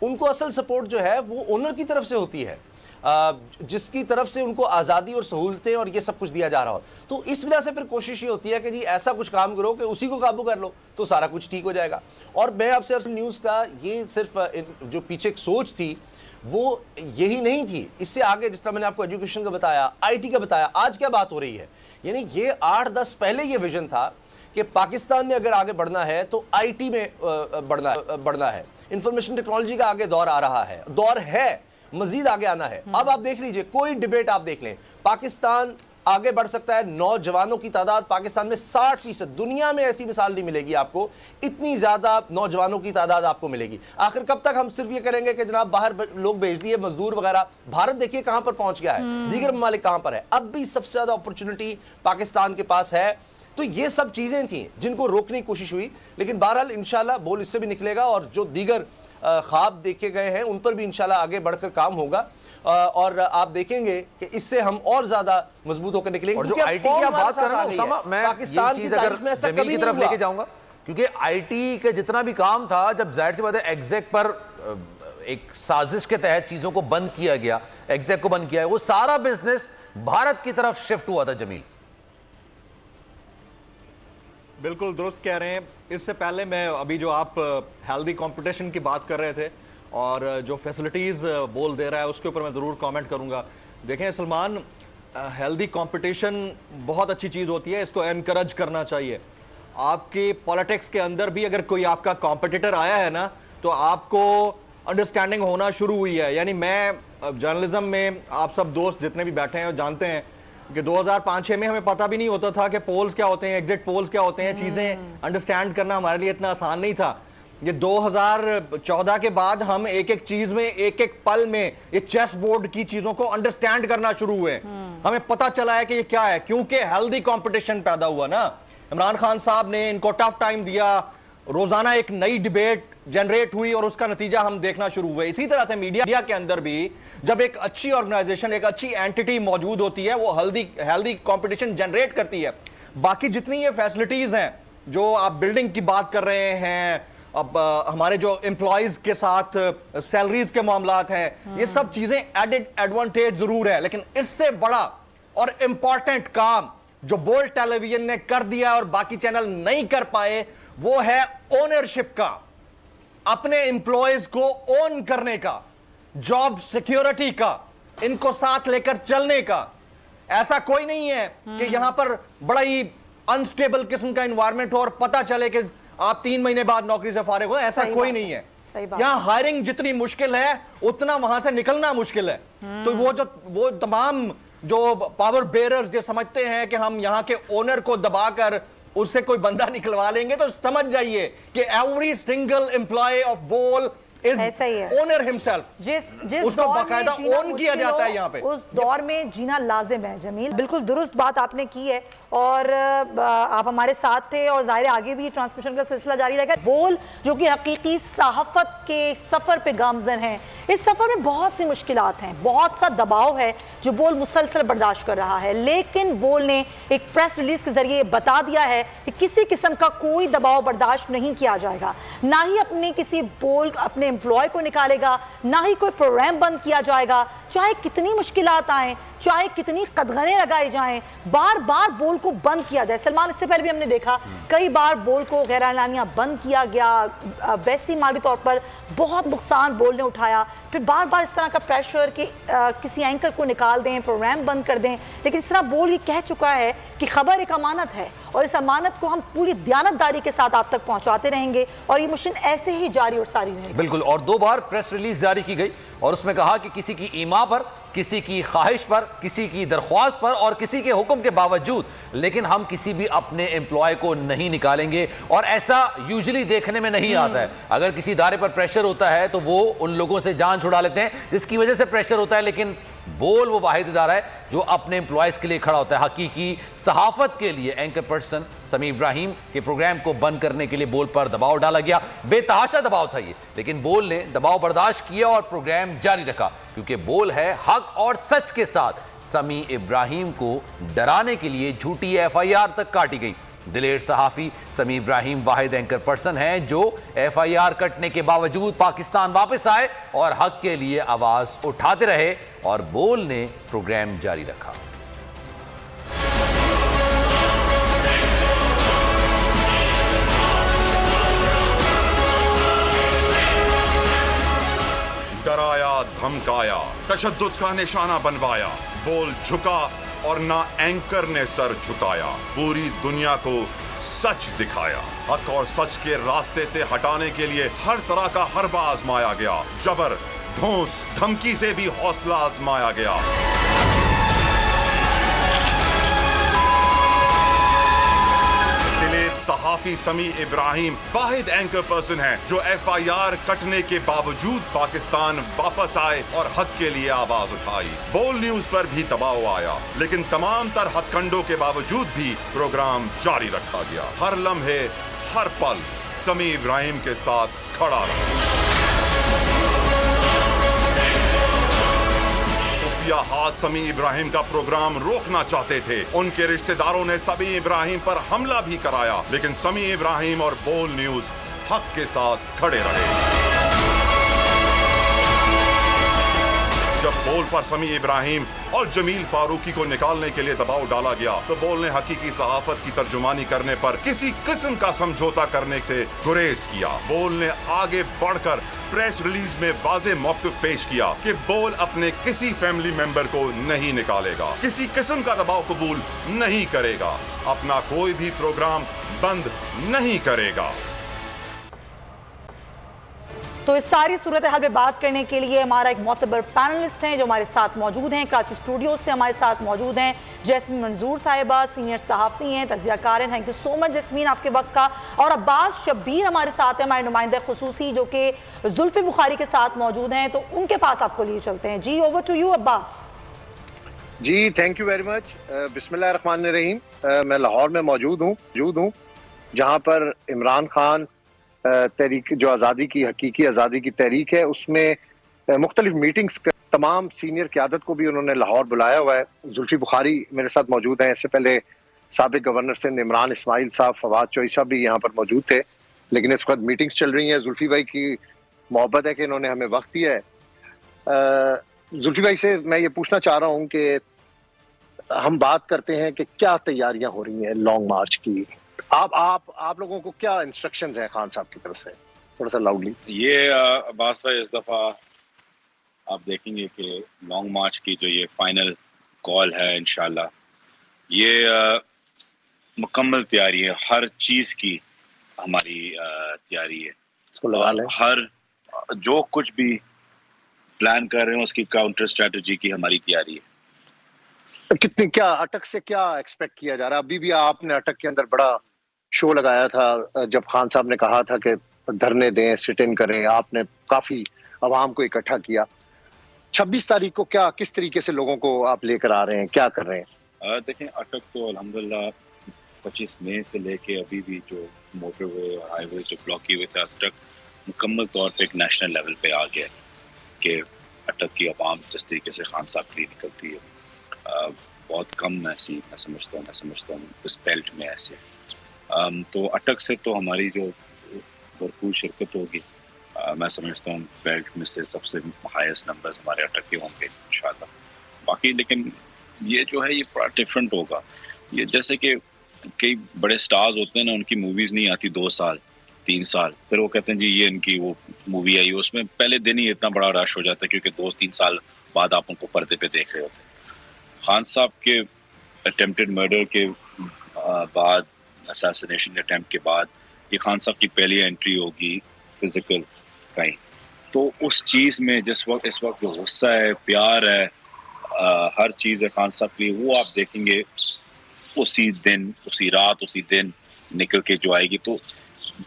ان کو اصل سپورٹ جو ہے وہ اونر کی طرف سے ہوتی ہے, جس کی طرف سے ان کو آزادی اور سہولتیں اور یہ سب کچھ دیا جا رہا ہو. تو اس وجہ سے پھر کوشش یہ ہوتی ہے کہ جی ایسا کچھ کام کرو کہ اسی کو قابو کر لو تو سارا کچھ ٹھیک ہو جائے گا. اور میں آپ سے نیوز کا یہ صرف جو پیچھے ایک سوچ تھی وہ یہی نہیں تھی, اس سے آگے جس طرح میں نے آپ کو ایجوکیشن کا بتایا, آئی ٹی کا بتایا, آج کیا بات ہو رہی ہے, یعنی یہ 8-10 پہلے یہ ویژن تھا کہ پاکستان میں اگر آگے بڑھنا ہے تو آئی ٹی میں بڑھنا ہے, انفارمیشن ٹیکنالوجی کا آگے دور آ رہا ہے, دور ہے, مزید آگے آنا ہے. اب آپ دیکھ لیجئے, کوئی ڈیبیٹ آپ دیکھ لیں, پاکستان آگے بڑھ سکتا ہے. نوجوانوں کی تعداد پاکستان میں 60%, دنیا میں ایسی مثال نہیں ملے گی آپ کو, اتنی زیادہ نوجوانوں کی تعداد آپ کو ملے گی. آخر کب تک ہم صرف یہ کریں گے کہ جناب باہر لوگ بھیج دیے مزدور وغیرہ, بھارت دیکھیے کہاں پر پہنچ گیا ہے, دیگر ممالک کہاں پر ہے. اب بھی سب سے زیادہ اپرچونٹی پاکستان کے پاس ہے. تو یہ سب چیزیں تھیں جن کو روکنے کی کوشش ہوئی, لیکن بہرحال انشاءاللہ بول اس سے بھی نکلے گا, اور جو دیگر خواب دیکھے گئے ہیں ان پر بھی انشاءاللہ آگے بڑھ کر کام ہوگا, اور آپ دیکھیں گے کہ اس سے ہم اور زیادہ مضبوط ہو کر نکلیں گے. اور جو آئی ٹی کی آپ بات کر رہے ہیں اسامہ, میں یہ چیز اگر جمیل کی طرف لے کے جاؤں گا, کیونکہ آئی ٹی کا جتنا بھی کام تھا, جب ظاہر سی بات ہے ایگزیک پر ایک سازش کے تحت چیزوں کو بند کیا گیا, ایگزیک کو بند کیا ہے, وہ سارا بزنس بھارت کی طرف شفٹ ہوا تھا. جمیل بالکل درست کہہ رہے ہیں. اس سے پہلے میں ابھی جو آپ ہیلدی کمپٹیشن کی بات کر رہے تھے اور جو فیسلٹیز بول دے رہا ہے اس کے اوپر میں ضرور کامنٹ کروں گا. دیکھیں سلمان, ہیلدی کمپٹیشن بہت اچھی چیز ہوتی ہے, اس کو انکریج کرنا چاہیے. آپ کی پالیٹکس کے اندر بھی اگر کوئی آپ کا کمپٹیٹر آیا ہے نا تو آپ کو انڈرسٹینڈنگ ہونا شروع ہوئی ہے. یعنی میں جرنلزم میں, آپ سب دوست جتنے بھی بیٹھے ہیں جانتے ہیں کہ 2005-6 میں ہمیں پتہ بھی نہیں ہوتا تھا کہ پولز کیا ہوتے ہیں, ایگزٹ پولز کیا ہوتے ہیں, چیزیں انڈرسٹینڈ کرنا ہمارے لیے اتنا آسان نہیں تھا. یہ 2014 کے بعد ہم ایک ایک چیز میں, ایک ایک پل میں یہ چیس بورڈ کی چیزوں کو انڈرسٹینڈ کرنا شروع ہوئے. ہمیں پتہ چلا ہے کہ یہ کیا ہے, کیونکہ ہیلدی کمپٹیشن پیدا ہوا نا. عمران خان صاحب نے ان کو ٹف ٹائم دیا, روزانہ ایک نئی ڈیبیٹ جنریٹ ہوئی اور اس کا نتیجہ ہم دیکھنا شروع ہوئے. اسی طرح سے میڈیا کے اندر بھی جب ایک اچھی آرگنائزیشن, ایک اچھی اینٹی موجود ہوتی ہے, وہ ہیلدی کمپٹیشن جنریٹ کرتی ہے. باقی جتنی یہ فیسلٹیز ہیں جو آپ بلڈنگ کی بات کر رہے ہیں, اب ہمارے جو امپلائیز کے ساتھ سیلریز کے معاملات ہیں, یہ سب چیزیں ایڈڈ ایڈوانٹیج ضرور ہے, لیکن اس سے بڑا اور امپورٹنٹ کام جو بولٹ ٹیلی ویژن نے کر دیا اور باقی چینل نہیں کر پائے, وہ ہے اونرشپ کا, اپنے امپلائیز کو اون کرنے کا, جاب سیکیورٹی کا, ان کو ساتھ لے کر چلنے کا. ایسا کوئی نہیں ہے کہ یہاں پر بڑا ہی انسٹیبل قسم کا انوائرمنٹ ہو اور پتہ چلے کہ آپ 3 مہینے بعد نوکری سے فارغ ہو. ایسا کوئی نہیں ہے. یہاں ہائرنگ جتنی مشکل ہے اتنا وہاں سے نکلنا مشکل ہے. تو وہ تمام جو پاور بیررز جو سمجھتے ہیں کہ ہم یہاں کے اونر کو دبا کر اس سے کوئی بندہ نکلوا لیں گے, تو سمجھ جائیے کہ ایوری سنگل امپلائی آف بول از اونر ہمسیلف. جس کو باقاعدہ اون کیا جاتا ہے یہاں پہ. اس دور میں جینا لازم ہے. جمیل بالکل درست بات آپ نے کی ہے, اور آپ ہمارے ساتھ تھے, اور ظاہر آگے بھی ٹرانسمیشن کا سلسلہ جاری رہے گا. بول جو کہ حقیقی صحافت کے سفر پہ گامزن ہیں, اس سفر میں بہت سی مشکلات ہیں, بہت سا دباؤ ہے جو بول مسلسل برداشت کر رہا ہے, لیکن بول نے ایک پریس ریلیز کے ذریعے بتا دیا ہے کہ کسی قسم کا کوئی دباؤ برداشت نہیں کیا جائے گا. نہ ہی اپنے کسی بول اپنے امپلائی کو نکالے گا, نہ ہی کوئی پروگرام بند کیا جائے گا, چاہے کتنی مشکلات آئیں, چاہے کتنی قدغنیں لگائی جائیں, بار بار بول کو بند کیا جائے. سلمان, اس سے پہلے بھی ہم نے دیکھا کئی بار بول کو غیر اعلانیہ بند کیا گیا, ویسی مالی طور پر بہت نقصان بول نے اٹھایا, پھر بار بار اس طرح کا پریشر کہ کسی اینکر کو نکال دیں, پروگرام بند کر دیں. لیکن اس طرح بول یہ کہہ چکا ہے کہ خبر ایک امانت ہے, اور اس امانت کو ہم پوری دیانتداری کے ساتھ آپ تک پہنچاتے رہیں گے, اور یہ مشن ایسے ہی جاری اور ساری رہے گی. بالکل. اور 2 بار پریس ریلیز جاری کی گئی, اور اس میں کہا کہ کسی کی ایما پر, کسی کی خواہش پر, کسی کی درخواست پر اور کسی کے حکم کے باوجود, لیکن ہم کسی بھی اپنے امپلائی کو نہیں نکالیں گے. اور ایسا یوزلی دیکھنے میں نہیں آتا ہے. اگر کسی ادارے پر پریشر ہوتا ہے تو وہ ان لوگوں سے جان چھڑا لیتے ہیں جس کی وجہ سے پریشر ہوتا ہے, لیکن بول وہ واحد ادارہ ہے جو اپنے امپلائیز کے لیے کھڑا ہوتا ہے. حقیقی صحافت کے لیے اینکر پرسن سمیع ابراہیم کے پروگرام کو بند کرنے کے لیے بول پر دباؤ ڈالا گیا. بے تحاشا دباؤ تھا یہ, لیکن بول نے دباؤ برداشت کیا اور پروگرام جاری رکھا, کیونکہ بول ہے حق اور سچ کے ساتھ. سمیع ابراہیم کو ڈرانے کے لیے جھوٹی FIR تک کاٹی گئی. دلیر صحافی سمیع ابراہیم واحد اینکر پرسن ہیں جو FIR کٹنے کے باوجود پاکستان واپس آئے اور حق کے لیے آواز اٹھاتے رہے اور بول نے پروگرام جاری رکھا۔ ڈرایا، دھمکایا، تشدد کا نشانہ بنوایا، بول جھکا اور نہ اینکر نے سر جھکایا، پوری دنیا کو سچ دکھایا، حق اور سچ کے راستے سے ہٹانے کے لیے ہر طرح کا حربہ آزمایا گیا، جبر، دھونس، دھمکی سے بھی حوصلہ آزمایا گیا۔ صحافی سمیع ابراہیم واحد اینکر پرسن ہیں جو FIR کٹنے کے باوجود پاکستان واپس آئے اور حق کے لیے آواز اٹھائی۔ بول نیوز پر بھی دباؤ آیا لیکن تمام تر ہتھ کنڈوں کے باوجود بھی پروگرام جاری رکھا گیا۔ ہر لمحے، ہر پل سمیع ابراہیم کے ساتھ کھڑا رہا۔ ہاتھ سمیع ابراہیم کا پروگرام روکنا چاہتے تھے، ان کے رشتہ داروں نے سمیع ابراہیم پر حملہ بھی کرایا لیکن سمیع ابراہیم اور بول نیوز حق کے ساتھ کھڑے رہے۔ جب بول پر سمیع ابراہیم اور جمیل فاروقی کو نکالنے کے لیے دباؤ ڈالا گیا تو بول نے حقیقی صحافت کی ترجمانی کرنے پر کسی قسم کا سمجھوتا کرنے سے گریز کیا۔ بول نے آگے بڑھ کر پریس ریلیز میں واضح موقف پیش کیا کہ بول اپنے کسی فیملی ممبر کو نہیں نکالے گا، کسی قسم کا دباؤ قبول نہیں کرے گا، اپنا کوئی بھی پروگرام بند نہیں کرے گا۔ تو اس ساری صورتحال پہ بات کرنے کے لیے ہمارا ایک معتبر پینلسٹ ہیں جو ہمارے ساتھ موجود ہیں، کراچی اسٹوڈیوز سے ہمارے ساتھ موجود ہیں جیسمین منظور صاحبہ، سینئر صحافی ہیں، تجزیہ کار ہیں۔ Thank you so much jasmine آپ کے وقت کا۔ اور عباس شبیر ہمارے ساتھ ہیں، ہمارے نمائندہ خصوصی جو کہ زلفی بخاری کے ساتھ موجود ہیں، تو ان کے پاس آپ کو لیے چلتے ہیں۔ جی اوور ٹو یو عباس۔ جی تھینک یو ویری مچ۔ بسم اللہ الرحمن الرحیم۔ میں لاہور میں موجود ہوں جہاں پر عمران خان تحریک جو آزادی کی حقیقی آزادی کی تحریک ہے اس میں مختلف میٹنگز تمام سینئر قیادت کو بھی انہوں نے لاہور بلایا ہوا ہے۔ زلفی بخاری میرے ساتھ موجود ہیں، اس سے پہلے سابق گورنر سندھ عمران اسماعیل صاحب، فواد چوئی صاحب بھی یہاں پر موجود تھے، لیکن اس وقت میٹنگز چل رہی ہیں۔ زلفی بھائی کی محبت ہے کہ انہوں نے ہمیں وقت دیا ہے۔ زلفی بھائی سے میں یہ پوچھنا چاہ رہا ہوں کہ ہم بات کرتے ہیں کہ کیا تیاریاں ہو رہی ہیں لانگ مارچ کی، آپ لوگوں کو کیا انسٹرکشنز ہیں خان صاحب کی طرف سے؟ تھوڑا سا لاؤڈلی۔ یہ عباس بھائی اس دفعہ آپ دیکھیں گے کہ لانگ مارچ کی جو یہ فائنل کال ہے انشاءاللہ یہ مکمل تیاری ہے، ہر چیز کی ہماری تیاری ہے، اس کو لگا لیں، ہر جو کچھ بھی پلان کر رہے ہیں اس کی کاؤنٹر اسٹریٹجی کی ہماری تیاری ہے۔ کتنی کیا اٹک سے کیا ایکسپیکٹ کیا جا رہا ہے؟ ابھی بھی آپ نے اٹک کے اندر بڑا شو لگایا تھا جب خان صاحب نے کہا تھا کہ دھرنے دیں، سٹ ان کریں، آپ نے کافی عوام کو اکٹھا کیا۔ 26 تاریخ کو کیا کس طریقے سے لوگوں کو آپ لے کر آ رہے ہیں، کیا کر رہے ہیں؟ دیکھیں اٹک تو الحمدللہ 25 مئی سے لے کے ابھی بھی جو موٹر وے اور ہائی وے جو بلاک کیے ہوئے تھے اٹک مکمل طور پہ ایک نیشنل لیول پہ آ گیا کہ اٹک کی عوام جس طریقے سے خان صاحب کے لیے نکلتی ہے بہت کم ایسی میں سمجھتا ہوں اس بیلٹ میں ایسے تو اٹک سے تو ہماری جو بھرپور شرکت ہوگی میں سمجھتا ہوں بیلٹ میں سے سب سے ہائیسٹ نمبرز ہمارے اٹک کے ہوں گے انشاءاللہ۔ باقی لیکن یہ جو ہے یہ بڑا ڈفرینٹ ہوگا، یہ جیسے کہ کئی بڑے سٹارز ہوتے ہیں نا، ان کی موویز نہیں آتی 2 سال 3 سال، پھر وہ کہتے ہیں جی یہ ان کی وہ مووی آئی، اس میں پہلے دن ہی اتنا بڑا رش ہو جاتا ہے کیونکہ 2-3 سال بعد آپ ان کو پردے پہ دیکھ رہے ہوتے ہیں۔ خان صاحب کے اٹیمپٹڈ مرڈر کے بعد، اساسینیشن اٹیمپٹ کے بعد یہ خان صاحب کی پہلی انٹری ہوگی فزیکل کہیں، تو اس چیز میں جس وقت اس وقت جو غصہ ہے، پیار ہے، ہر چیز ہے خان صاحب کی، وہ آپ دیکھیں گے اسی دن، اسی رات، اسی دن نکل کے جو آئے گی۔ تو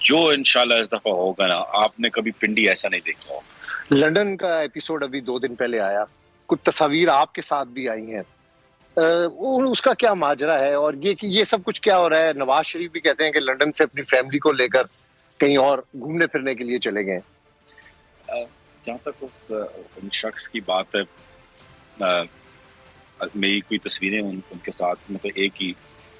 جو انشاءاللہ اس دفعہ ہوگا نا، آپ نے کبھی پنڈی ایسا نہیں دیکھا ہوگا۔ لندن کا ایپیسوڈ ابھی 2 دن پہلے آیا، کچھ تصاویر آپ کے ساتھ بھی آئی ہیں، اس کا کیا ماجرا ہے اور یہ سب کچھ کیا ہو رہا ہے؟ نواز شریف بھی کہتے ہیں کہ لندن سے اپنی فیملی کو لے کر کہیں اور گھومنے پھرنے کے لیے چلے گئے۔ جہاں تک ان شخص کی بات ہے، میری کوئی تصویریں ان کے ساتھ مطلب ایک ہی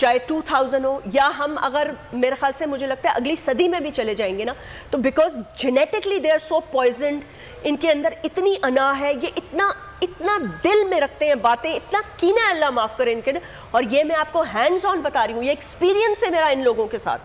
چاہے 2000 ہو, یا ہم اگر میرے خیال سے مجھے لگتا ہے اگلی صدی میں بھی چلے جائیں گے نا, تو because genetically they are so poisoned, ان کے اندر اتنی انا ہے, یہ اتنا دل میں رکھتے ہیں باتیں, اتنا کینہ, اللہ معاف کرے ان کے اندر. اور یہ میں آپ کو ہینڈز آن بتا رہی ہوں, یہ ایکسپیرینس ہے میرا ان لوگوں کے ساتھ.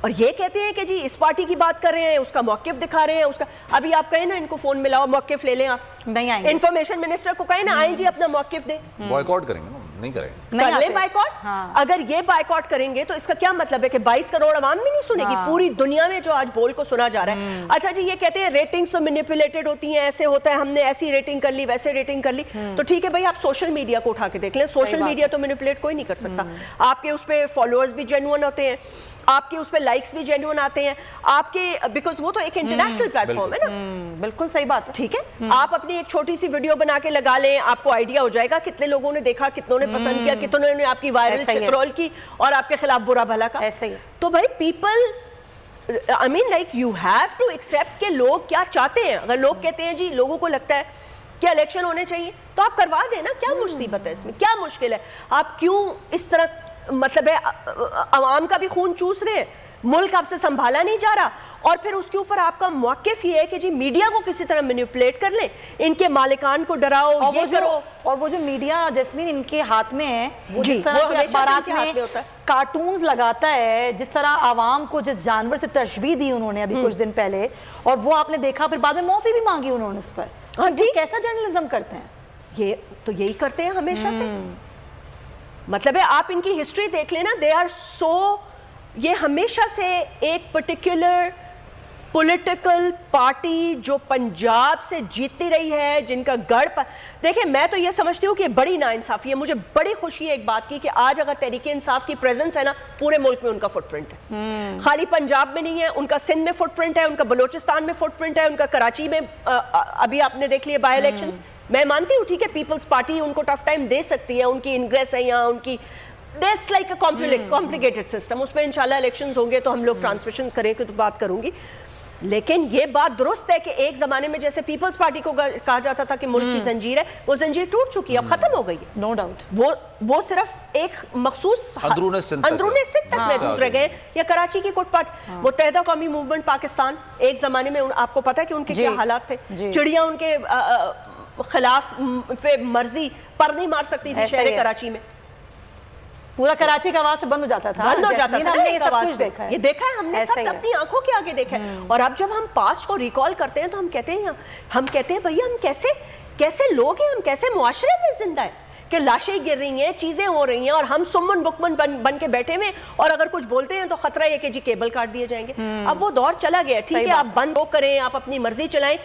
اور یہ کہتے ہیں کہ جی اس پارٹی کی بات کر رہے ہیں, اس کا موقف دکھا رہے ہیں, اس کا ابھی آپ کہیں نا ان کو فون ملاؤ موقف لے لیں, آپ نہیں آئیں گے. انفارمیشن منسٹر کو کہیں نا آئیں جی اپنا موقف دیں. بائیکاٹ کریں گے نا, نہیں کریں گے, کر لیں بائیکاٹ. اگر یہ بائیکاٹ کریں گے تو اس کا کیا مطلب ہے کہ 22 کروڑ عوام بھی نہیں سنے گی پوری دنیا میں جو آج بول کو سنا جا رہا ہے. اچھا جی یہ کہتے ہیں ریٹنگز تو مینیپولیٹڈ ہوتی ہیں, ایسے ہوتا ہے, ہم نے ایسی ریٹنگ کر لی, ویسے ریٹنگ کر لی. تو ٹھیک ہے بھائی, آپ سوشل میڈیا کو اٹھا کے دیکھ لیں, سوشل میڈیا تو مینیپولیٹ کوئی نہیں کر سکتا. آپ کے اس پہ فالوورز بھی جینوئن ہوتے ہیں, آپ کے اس پہ لائکس بھی جینوئن آتے ہیں آپ کے, بیکاز وہ تو ایک انٹرنیشنل پلیٹ فارم ہے نا. بالکل صحیح بات ہے. ٹھیک ہے, آپ اپنی ایک چھوٹی سی ویڈیو بنا کے لگا لیں, آپ کو آئیڈیا ہو جائے گا کتنے لوگوں نے دیکھا, کتنوں نے پسند کیا, کتنوں نے آپ کی وائرل چترول کی اور آپ کے خلاف برا بھلا کا. ایسا ہی. تو بھائی people, I mean like you have to accept کہ لوگ کیا چاہتے ہیں. اگر لوگ کہتے ہیں جی لوگوں کو لگتا ہے کہ الیکشن ہونے چاہیے تو آپ کروا دیں نا, کیا مصیبت ہے اس میں, کیا مشکل ہے. آپ کیوں اس طرح, مطلب ہے عوام کا بھی خون چوس رہے ہیں, ملک آپ سے سنبھالا نہیں جا رہا, اور پھر اس کے اوپر آپ کا موقف یہ ہے کہ جی میڈیا کو کسی طرح مینیپولیٹ کر لیں, ان کے مالکان کو ڈراؤ, یہ کرو. اور وہ جو میڈیا جیسمین ان کے ہاتھ میں ہے, وہ جس طرح کے اخبارات میں کارٹونز لگاتا ہے, جس طرح عوام کو جس جانور سے تشبیہ دی انہوں نے ابھی کچھ دن پہلے, اور وہ آپ نے دیکھا پھر بعد میں معافی بھی مانگی انہوں نے اس پر. ہاں جی, کیسا جرنلزم کرتے ہیں یہ تو یہی کرتے ہیں ہمیشہ سے. مطلب ہے آپ ان کی ہسٹری دیکھ لیں نا, دے آر سو, یہ ہمیشہ سے ایک پرٹیکولر پولیٹیکل پارٹی جو پنجاب سے جیتتی رہی ہے, جن کا گڑھ پر, دیکھیں میں تو یہ سمجھتی ہوں کہ بڑی ناانصافی ہے. مجھے بڑی خوشی ہے ایک بات کی کہ آج اگر تحریک انصاف کی پریزنس ہے نا, پورے ملک میں ان کا فٹ پرنٹ ہے. خالی پنجاب میں نہیں ہے, ان کا سندھ میں فٹ پرنٹ ہے, ان کا بلوچستان میں فٹ پرنٹ ہے, ان کا کراچی میں, ابھی آپ نے دیکھ لیے بائی الیکشنز. میں مانتی ہوں ٹھیک ہے پیپلز پارٹی ان کو ٹف ٹائم دے سکتی ہے, ان کی انگریس ہے یا ان کی, that's like a complicated system. اس پہ انشاءاللہ الیکشنز ہوں گے تو ہم لوگ ٹرانسمیشنز کریں کہ تو بات کروں گی. لیکن یہ بات درست ہے کہ ایک زمانے میں جیسے پیپلز پارٹی کو کہا جاتا تھا کہ ملک کی زنجیر ہے, وہ زنجیر ٹوٹ چکی ہے, اب ختم ہو گئی ہے. No doubt. وہ صرف ایک مخصوص اندرون سندھ تک محدود رہ گئے. یا کراچی کی کوٹ پاٹ, متحدہ قومی موومنٹ پاکستان, ایک زمانے میں آپ کو پتہ ہے کہ ان کے کیا حالات تھے. چڑیاں ان کے خلاف مرضی پر نہیں مار سکتی تھی شہر کراچی میں, پورا کراچی کا آواز سے بند ہو جاتا تھا. بند ہو جاتا تھا. ہم نے یہ سب کچھ دیکھا ہے, یہ دیکھا ہے ہم نے, سب اپنی آنکھوں کے آگے دیکھا ہے. اور اب جب ہم پاسٹ کو ریکال کرتے ہیں تو ہم کہتے ہیں بھئی ہم کیسے لوگ ہیں, ہم کیسے معاشرے میں زندہ ہیں کہ لاشیں گر رہی ہیں, چیزیں ہو رہی ہیں, اور ہم سمن بکمن بن کے بیٹھے ہوئے, اور اگر کچھ بولتے ہیں تو خطرہ ہے کہ جی کیبل کاٹ دیے جائیں گے. اب وہ دور چلا گیا. ٹھیک ہے آپ بند ہو کریں, آپ اپنی مرضی چلائیں,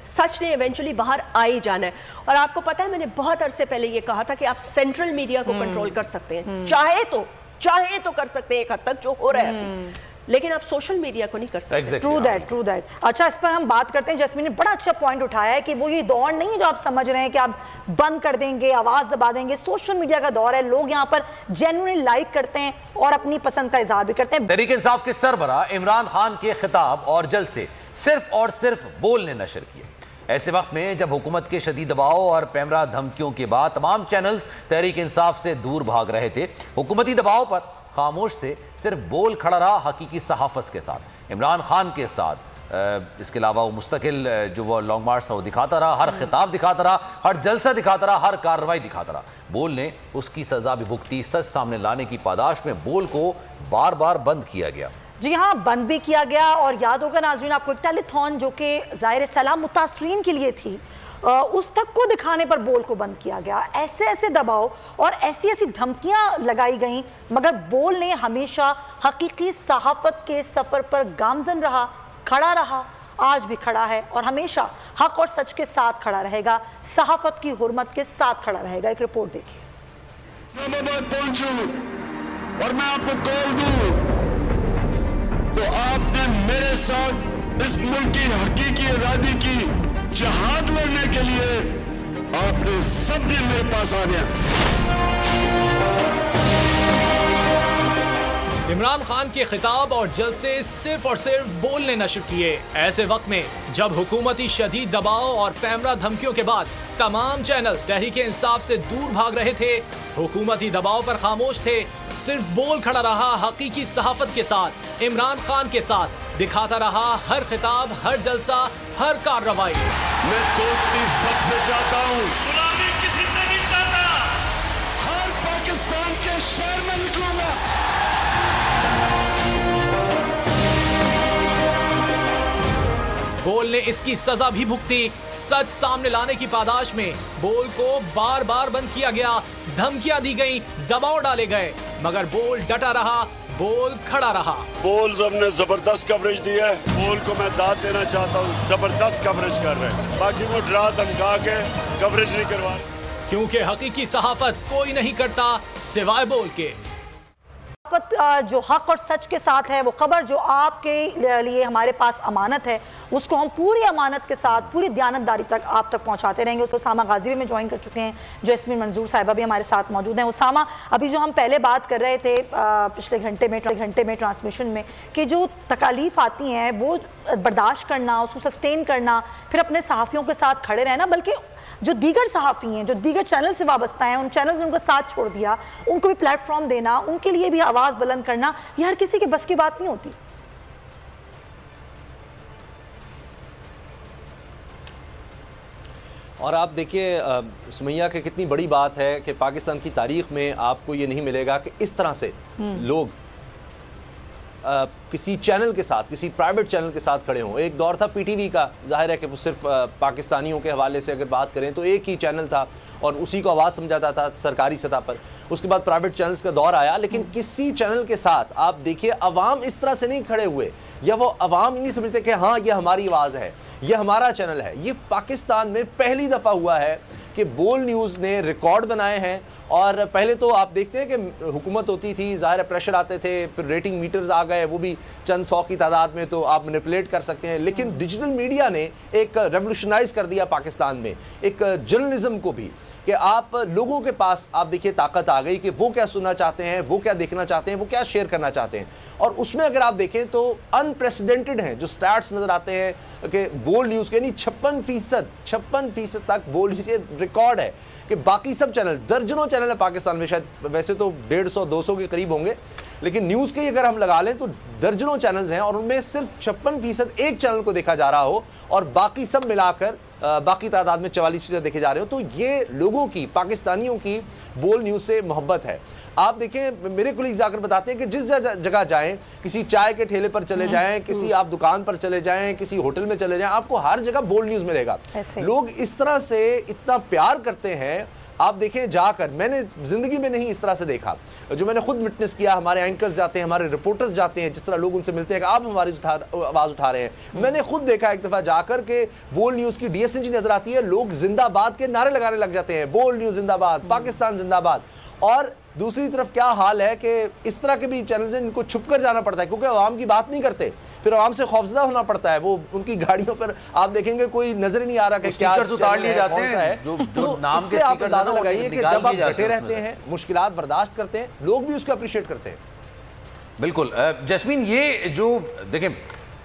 سچ نے ایونچولی باہر آ ہی جانا ہے. اور آپ کو پتا ہے میں نے بہت عرصے پہلے یہ کہا تھا کہ آپ سینٹرل میڈیا کو کنٹرول کر سکتے ہیں, چاہے تو کر سکتے ہیں ایک حد تک جو ہو رہا ہے, لیکن آپ سوشل میڈیا کو نہیں کر سکتے. True that. اچھا اس پر ہم بات کرتے ہیں. جیسمین نے بڑا اچھا پوائنٹ اٹھایا ہے کہ وہ یہ دور نہیں ہے جو آپ سمجھ رہے ہیں کہ آپ بند کر دیں گے, آواز دبا دیں گے. سوشل میڈیا کا دور ہے, لوگ یہاں پر جینوئنلی لائک کرتے ہیں اور اپنی پسند کا اظہار بھی کرتے ہیں. تحریک انصاف کے سربراہ عمران خان کے خطاب اور جلسے صرف اور صرف بول نے نشر کیے. ایسے وقت میں جب حکومت کے شدید دباؤ اور پیمرا دھمکیوں کے بعد تمام چینلز تحریک انصاف سے دور بھاگ رہے تھے, حکومتی دباؤ پر خاموش تھے, صرف بول کھڑا رہا حقیقی صحافت کے ساتھ, عمران خان کے ساتھ. اس کے علاوہ وہ مستقل جو وہ لانگ مارچ تھا وہ دکھاتا رہا, ہر خطاب دکھاتا رہا, ہر جلسہ دکھاتا رہا, ہر کارروائی دکھاتا رہا. بول نے اس کی سزا بھی بھگتی. سچ سامنے لانے کی پاداش میں بول کو بار بار بند کیا گیا. جی ہاں, بند بھی کیا گیا. اور یاد ہوگا ناظرین آپ کو ایک ٹیلی تھون جو کہ ظاہر سلام متاثرین کے لیے تھی, اس تک کو دکھانے پر بول کو بند کیا گیا. ایسے دباؤ اور ایسی دھمکیاں لگائی گئیں, مگر بول نے ہمیشہ حقیقی صحافت کے سفر پر گامزن رہا, کھڑا رہا, آج بھی کھڑا ہے اور ہمیشہ حق اور سچ کے ساتھ کھڑا رہے گا, صحافت کی حرمت کے ساتھ کھڑا رہے گا. ایک رپورٹ دیکھیے. پہنچوں اور میں آپ کو کال دوں تو آپ نے میرے ساتھ اس ملک کی حقیقی آزادی کی جہاد لڑنے کے لیے آپ نے سب دن میرے پاس آ گیا. عمران خان کے خطاب اور جلسے صرف اور صرف بول نے نشر کیے. ایسے وقت میں جب حکومتی شدید دباؤ اور پیمرا دھمکیوں کے بعد تمام چینل تحریک انصاف سے دور بھاگ رہے تھے, حکومتی دباؤ پر خاموش تھے, صرف بول کھڑا رہا حقیقی صحافت کے ساتھ، عمران خان کے ساتھ، دکھاتا رہا ہر خطاب، ہر جلسہ، ہر کارروائی۔ میں دوستی سب سے چاہتا ہوں، غلامی کسی سے نہیں چاہتا۔ ہر پاکستان کے شہر میں نکلوں گا۔ بول نے اس کی سزا بھی بھگتی۔ سچ سامنے لانے کی پاداش میں بول کو بار بار بند کیا گیا، دھمکیاں دی گئیں، دباؤ ڈالے گئے، مگر بول ڈٹا رہا، بول کھڑا رہا۔ بول سب نے زبردست کوریج دی ہے، بول کو میں داد دینا چاہتا ہوں، زبردست کوریج کر رہے ہیں، باقی وہ ڈرا دھمکا کے کوریج نہیں کروا رہے، کیونکہ حقیقی صحافت کوئی نہیں کرتا سوائے بول کے۔ جو حق اور سچ کے ساتھ ہے، وہ خبر جو آپ کے لیے ہمارے پاس امانت ہے، اس کو ہم پوری امانت کے ساتھ، پوری دیانتداری تک آپ تک پہنچاتے رہیں گے۔ اسامہ غازی بھی میں جوائن کر چکے ہیں، جیسمین منظور صاحبہ بھی ہمارے ساتھ موجود ہیں۔ اسامہ، ابھی جو ہم پہلے بات کر رہے تھے پچھلے گھنٹے میں ٹرانسمیشن میں، کہ جو تکالیف آتی ہیں وہ برداشت کرنا، اس کو سسٹین کرنا، پھر اپنے صحافیوں کے ساتھ کھڑے رہنا، بلکہ جو دیگر صحافی ہیں، جو دیگر چینل سے وابستہ ہیں، ان چینلز نے ان کا ساتھ چھوڑ دیا، ان کو بھی پلیٹ فارم دینا، ان کے لیے بھی آواز بلند کرنا، یہ ہر کسی کے بس کی بات نہیں ہوتی۔ اور آپ دیکھیے سمیہ کہ کتنی بڑی بات ہے کہ پاکستان کی تاریخ میں آپ کو یہ نہیں ملے گا کہ اس طرح سے لوگ کسی چینل کے ساتھ، کسی پرائیویٹ چینل کے ساتھ کھڑے ہوں۔ ایک دور تھا پی ٹی وی کا، ظاہر ہے کہ وہ صرف پاکستانیوں کے حوالے سے اگر بات کریں تو ایک ہی چینل تھا اور اسی کو آواز سمجھاتا تھا سرکاری سطح پر۔ اس کے بعد پرائیویٹ چینلز کا دور آیا، لیکن کسی چینل کے ساتھ آپ دیکھیے عوام اس طرح سے نہیں کھڑے ہوئے، یا وہ عوام نہیں سمجھتے کہ ہاں یہ ہماری آواز ہے، یہ ہمارا چینل ہے۔ یہ پاکستان میں پہلی دفعہ ہوا ہے کہ بول نیوز نے ریکارڈ بنائے ہیں، اور پہلے تو آپ دیکھتے ہیں کہ حکومت ہوتی تھی، ظاہر پریشر آتے تھے، پھر ریٹنگ میٹرز آ گئے، وہ بھی چند سو کی تعداد میں تو آپ مینیپولیٹ کر سکتے ہیں، لیکن ڈیجیٹل میڈیا نے ایک ریولوشنائز کر دیا پاکستان میں، ایک جرنلزم کو بھی، کہ آپ لوگوں کے پاس آپ دیکھیے طاقت آ گئی کہ وہ کیا سننا چاہتے ہیں، وہ کیا دیکھنا چاہتے ہیں، وہ کیا شیئر کرنا چاہتے ہیں۔ اور اس میں اگر آپ دیکھیں تو انپریسیڈنٹڈ ہیں جو سٹیٹس نظر آتے ہیں کہ بول نیوز کے، یعنی 56% تک بول نیوز یہ ریکارڈ ہے کہ باقی سب چینل، درجنوں چینل ہیں پاکستان میں، شاید ویسے تو 150-200 کے قریب ہوں گے، لیکن نیوز کے اگر ہم لگا لیں تو درجنوں چینلز ہیں، اور ان میں صرف 56% ایک چینل کو دیکھا جا رہا ہو، اور باقی سب ملا کر باقی تعداد میں 44% دیکھے جا رہے ہو۔ تو یہ لوگوں کی، پاکستانیوں کی بول نیوز سے محبت ہے۔ آپ دیکھیں میرے کولیگز جا کر بتاتے ہیں کہ جس جگہ جائیں، کسی چائے کے ٹھیلے پر چلے جائیں، کسی آپ دکان پر چلے جائیں، کسی ہوٹل میں چلے جائیں، آپ کو ہر جگہ بول نیوز ملے گا۔ لوگ اس طرح سے اتنا پیار کرتے ہیں، آپ دیکھیں جا کر، میں نے زندگی میں نہیں اس طرح سے دیکھا، جو میں نے خود وٹنس کیا، ہمارے اینکرز جاتے ہیں، ہمارے رپورٹرز جاتے ہیں، جس طرح لوگ ان سے ملتے ہیں کہ آپ ہماری آواز اٹھا رہے ہیں۔ میں نے خود دیکھا ایک دفعہ جا کر کہ بول نیوز کی DSNG نظر آتی ہے، لوگ زندہ باد کے نعرے لگانے لگ جاتے ہیں، بول نیوز زندہ باد، پاکستان زندہ باد۔ اور دوسری طرف کیا حال ہے کہ اس طرح کے بھی چینلز ہیں، ان کو چھپ کر جانا پڑتا ہے کیونکہ عوام کی بات نہیں کرتے، پھر عوام سے خوفزدہ ہونا پڑتا ہے۔ وہ ان کی گاڑیوں پر آپ دیکھیں گے کوئی نظر ہی نہیں آ رہا کہ کیا چینل ہے، کون سا ہے۔ تو اس سے آپ اندازہ لگائیے کہ جب آپ ڈٹے رہتے ہیں، مشکلات برداشت کرتے ہیں، لوگ بھی اس کو اپریشیٹ کرتے ہیں۔ بالکل جیسمین، یہ جو دیکھیں،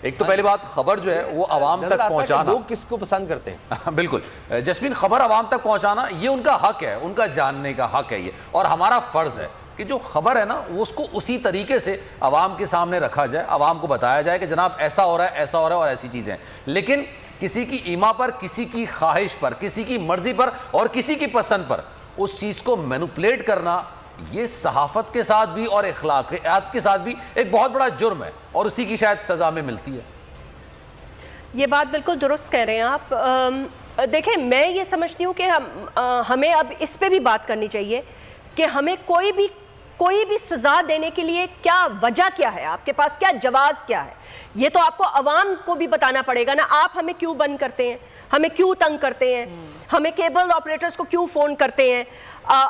ایک تو پہلی بات خبر جو ہے وہ عوام تک پہنچانا، لوگ کس کو پسند کرتے ہیں، بالکل جیسمین، خبر عوام تک پہنچانا یہ ان کا حق ہے، ان کا جاننے کا حق ہے یہ، اور ہمارا فرض ہے کہ جو خبر ہے نا وہ اس کو اسی طریقے سے عوام کے سامنے رکھا جائے، عوام کو بتایا جائے کہ جناب ایسا ہو رہا ہے، ایسا ہو رہا ہے، اور ایسی چیزیں۔ لیکن کسی کی ایما پر، کسی کی خواہش پر، کسی کی مرضی پر اور کسی کی پسند پر اس چیز کو مینوپولیٹ کرنا، یہ صحافت کے ساتھ بھی اور اخلاقیات کے ساتھ بھی ایک بہت بڑا جرم ہے، اور اسی کی شاید سزا میں ملتی ہے۔ یہ بات بالکل درست کہہ رہے ہیں آپ۔ دیکھیں، میں یہ سمجھتی ہوں کہ ہمیں اب اس پہ بھی بات کرنی چاہیے کہ ہمیں کوئی بھی سزا دینے کے لیے کیا وجہ کیا ہے، آپ کے پاس کیا جواز کیا ہے، یہ تو آپ کو عوام کو بھی بتانا پڑے گا نا۔ آپ ہمیں کیوں بند کرتے ہیں، ہمیں کیوں تنگ کرتے ہیں، ہمیں کیبل آپریٹرز کو کیوں فون کرتے ہیں۔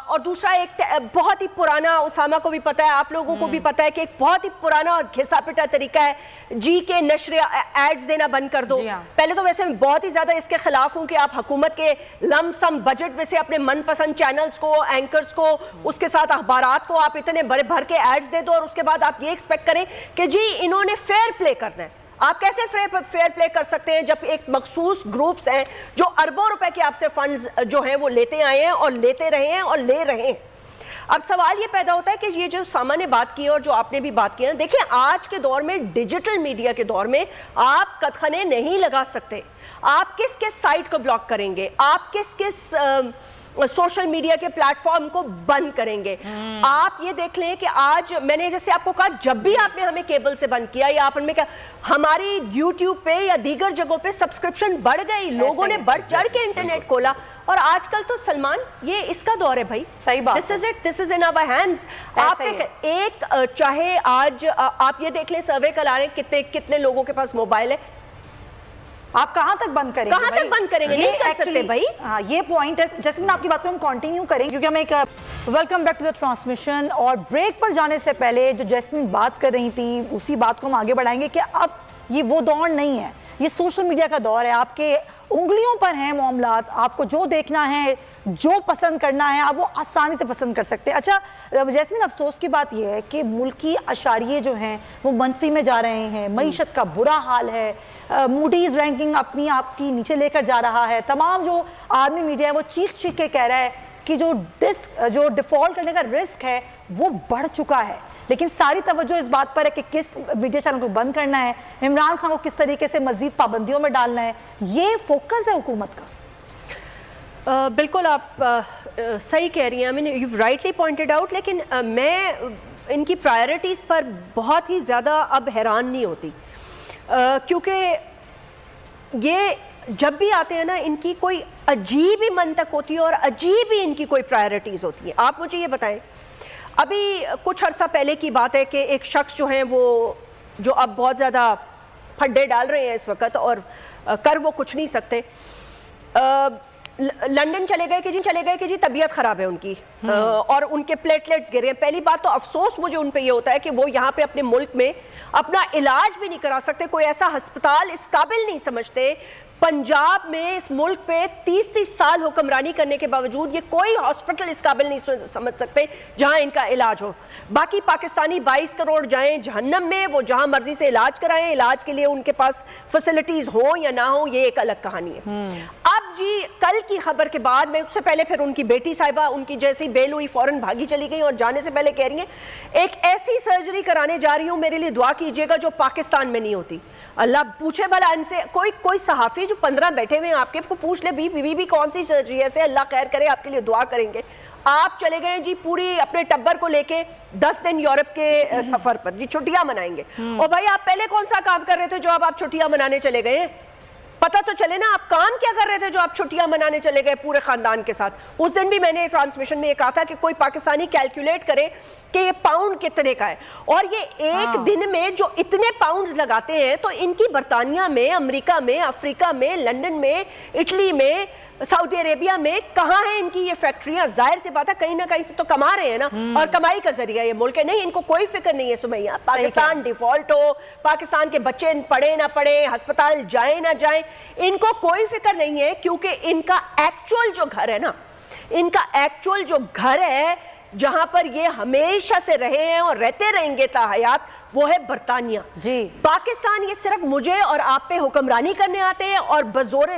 اور دوسرا ایک بہت ہی پرانا، اسامہ کو بھی پتہ ہے، آپ لوگوں کو بھی پتہ ہے کہ ایک بہت ہی پرانا اور گھسا پٹا طریقہ ہے جی کے نشر ایڈز دینا بند کر دو۔ پہلے تو ویسے میں بہت ہی زیادہ اس کے خلاف ہوں کہ آپ حکومت کے لم سم بجٹ میں سے اپنے من پسند چینلز کو، اینکرز کو، اس کے ساتھ اخبارات کو آپ اتنے بڑے بھر کے ایڈز دے دو، اور اس کے بعد آپ یہ ایکسپیکٹ کریں کہ جی انہوں نے فیئر پلے کرنا ہے۔ آپ کیسے فیئر پلے کر سکتے ہیں جب ایک مخصوص گروپس ہیں جو اربوں روپے کے آپ سے فنڈز جو ہیں وہ لیتے آئے ہیں اور لیتے رہے ہیں اور لے رہے ہیں۔ اب سوال یہ پیدا ہوتا ہے کہ یہ جو ساما نے بات کی اور جو آپ نے بھی بات کی ہے، دیکھیں آج کے دور میں ڈیجیٹل میڈیا کے دور میں آپ قدخنے نہیں لگا سکتے. آپ کس کس سائٹ کو بلاک کریں گے، آپ کس کس سوشل میڈیا کے پلیٹ فارم کو بند کریں گے. آپ یہ دیکھ لیں کہ آج میں نے جیسے آپ کو کہا جب بھی آپ نے ہمیں کیبل سے بند کیا یا آپ نے کہا ہماری یوٹیوب پہ یا دیگر جگہوں پہ سبسکرپشن بڑھ گئی، لوگوں نے بڑھ چڑھ کے انٹرنیٹ کھولا. اور آج کل تو سلمان یہ اس کا دور ہے بھائی. صحیح بات. This is it, this is in our hands. آپ ایک چاہے آج آپ یہ دیکھ لیں سروے کر رہے ہیں کتنے لوگوں کے پاس موبائل ہے. آپ کہاں تک بند کریں گے؟ کہاں تک بند کریں گے؟ نہیں کر سکتے بھائی. ہاں یہ پوائنٹ ہے. جیسمین آپ کی بات کو ہم کنٹینیو کریں کیونکہ ہم ایک welcome back to the transmission. اور بریک پر جانے سے پہلے جو جیسمین بات کر رہی تھی اسی بات کو ہم آگے بڑھائیں گے کہ اب یہ وہ دور نہیں ہے، یہ سوشل میڈیا کا دور ہے. آپ کے انگلیوں پر ہیں معاملات، آپ کو جو دیکھنا ہے جو پسند کرنا ہے آپ وہ آسانی سے پسند کر سکتے ہیں. اچھا جیسمین افسوس کی بات یہ ہے کہ ملکی اشاریے جو ہیں وہ منفی میں جا رہے ہیں، معیشت کا برا حال ہے، موڈیز رینکنگ اپنی آپ کی نیچے لے کر جا رہا ہے. تمام جو عالمی میڈیا ہے وہ چیخ چیخ کے کہہ رہا ہے کہ جو ڈیفالٹ کرنے کا رسک ہے وہ بڑھ چکا ہے. لیکن ساری توجہ اس بات پر ہے کہ کس میڈیا چینل کو بند کرنا ہے، عمران خان کو کس طریقے سے مزید پابندیوں میں ڈالنا ہے. یہ فوکس ہے حکومت کا. بالکل آپ صحیح کہہ رہی ہیں. I mean you've rightly pointed out. لیکن میں ان کی پرائرٹیز پر بہت ہی زیادہ اب حیران نہیں ہوتی کیونکہ یہ جب بھی آتے ہیں نا ان کی کوئی عجیب ہی منطق ہوتی ہے اور عجیب ہی ان کی کوئی پرائرٹیز ہوتی ہیں. آپ مجھے یہ بتائیں، ابھی کچھ عرصہ پہلے کی بات ہے کہ ایک شخص جو ہیں وہ جو اب بہت زیادہ پھڈے ڈال رہے ہیں اس وقت اور کر وہ کچھ نہیں سکتے، لنڈن چلے گئے کہ جی طبیعت خراب ہے ان کی اور ان کے پلیٹلیٹس گر گئے. پہلی بات تو افسوس مجھے ان پہ یہ ہوتا ہے کہ وہ یہاں پہ اپنے ملک میں اپنا علاج بھی نہیں کرا سکتے، کوئی ایسا ہسپتال اس قابل نہیں سمجھتے. پنجاب میں اس ملک پہ 30 سال حکمرانی کرنے کے باوجود یہ کوئی ہاسپٹل اس قابل نہیں سمجھ سکتے جہاں ان کا علاج ہو. باقی پاکستانی 22 کروڑ جائیں جہنم میں، وہ جہاں مرضی سے علاج کرائیں، علاج کے لیے ان کے پاس فیسلٹیز ہوں یا نہ ہوں یہ ایک الگ کہانی ہے. اب جی کل کی خبر کے بعد میں اس سے پہلے پھر ان کی بیٹی صاحبہ ان کی جیسی بیل ہوئی فوراً بھاگی چلی گئی اور جانے سے پہلے کہہ رہی ہیں ایک ایسی سرجری کرانے جا رہی ہوں، میرے لیے دعا کیجیے گا جو پاکستان میں نہیں ہوتی. اللہ پوچھے بھلا ان سے کوئی صحافی جو 15 بیٹھے ہوئے ہیں آپ کے کو پوچھ لے بی کون سی سرجری ہے ایسے، اللہ خیر کرے آپ کے لیے دعا کریں گے. آپ چلے گئے جی پوری اپنے ٹبر کو لے کے 10 دن یورپ کے سفر پر، جی چھٹیاں منائیں گے. اور بھائی آپ پہلے کون سا کام کر رہے تھے جو اب آپ چھٹیاں منانے چلے گئے ہیں؟ پتہ تو چلے نا آپ کام کیا کر رہے تھے جو آپ چھٹیاں منانے چلے گئے پورے خاندان کے ساتھ. اس دن بھی میں نے ٹرانسمیشن میں یہ کہا تھا کہ کوئی پاکستانی کیلکولیٹ کرے کہ یہ پاؤنڈ کتنے کا ہے، اور یہ ایک دن میں جو اتنے پاؤنڈز لگاتے ہیں تو ان کی برطانیہ میں، امریکہ میں، افریقہ میں، لنڈن میں، اٹلی میں، سعودی عربیہ میں کہاں ہیں ان کی یہ فیکٹریاں؟ ظاہر سی بات ہے کہیں نہ کہیں سے تو کما رہے ہیں نا، اور کمائی کا ذریعہ یہ ملک ہے. نہیں ان کو کوئی فکر نہیں ہے سمیہ پاکستان ڈیفالٹ ہو، پاکستان کے بچے پڑھے نہ پڑھے، ہسپتال جائیں نہ جائیں، ان کو کوئی فکر نہیں ہے کیونکہ ان کا ایکچوئل جو گھر ہے نا، ان کا ایکچوئل جو گھر ہے جہاں پر یہ ہمیشہ سے رہے ہیں اور رہتے رہیں گے تا حیات، وہ ہے برطانیہ. جی پاکستان یہ صرف مجھے اور آپ پہ حکمرانی کرنے آتے ہیں اور بزور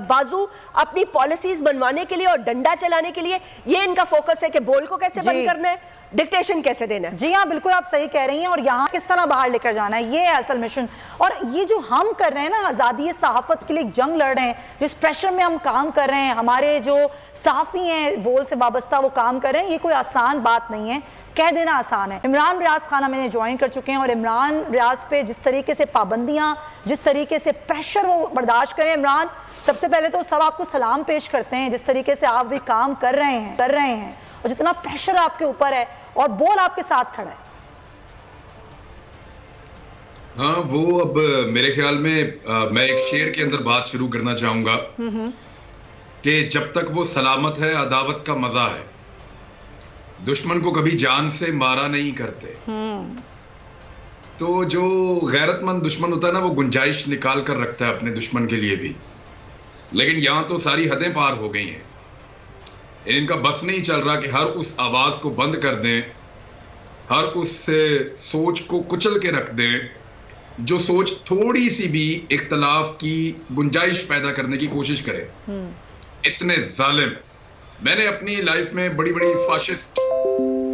بازو اپنی پالیسیز بنوانے کے لیے اور ڈنڈا چلانے کے لیے یہ ان کا فوکس ہے کہ بول کو کیسے بند کرنا ہے، ڈکٹیشن کیسے دینا ہے. جی ہاں بالکل آپ صحیح کہہ رہی ہیں. اور یہاں کس طرح باہر لے کر جانا ہے یہ ہے اصل مشن. اور یہ جو ہم کر رہے ہیں نا آزادی صحافت کے لیے جنگ لڑ رہے ہیں، جس پریشر میں ہم کام کر رہے ہیں، ہمارے جو صحافی ہیں بول سے وابستہ وہ کام کر رہے ہیں، یہ کوئی آسان بات نہیں ہے، کہہ دینا آسان ہے. عمران ریاض خانہ میں جوائن کر چکے ہیں اور عمران ریاض پہ جس طریقے سے پابندیاں، جس طریقے سے پریشر وہ برداشت کریں. عمران سب سے پہلے تو سب آپ کو سلام پیش کرتے ہیں جس طریقے سے آپ بھی کام کر رہے ہیں اور جتنا پریشر آپ کے اوپر ہے اور بول آپ کے ساتھ کھڑا ہے. ہاں وہ اب میرے خیال میں ایک شعر کے اندر بات شروع کرنا چاہوں گا کہ جب تک وہ سلامت ہے عداوت کا مزہ ہے، دشمن کو کبھی جان سے مارا نہیں کرتے. تو جو غیرت مند دشمن ہوتا ہے نا وہ گنجائش نکال کر رکھتا ہے اپنے دشمن کے لیے بھی، لیکن یہاں تو ساری حدیں پار ہو گئی ہیں. ان کا بس نہیں چل رہا کہ ہر اس آواز کو بند کر دیں، ہر اس سوچ کو کچل کے رکھ دیں جو سوچ تھوڑی سی بھی اختلاف کی گنجائش پیدا کرنے کی کوشش کرے. اتنے ظالم میں نے اپنی لائف میں بڑی بڑی فاشسٹ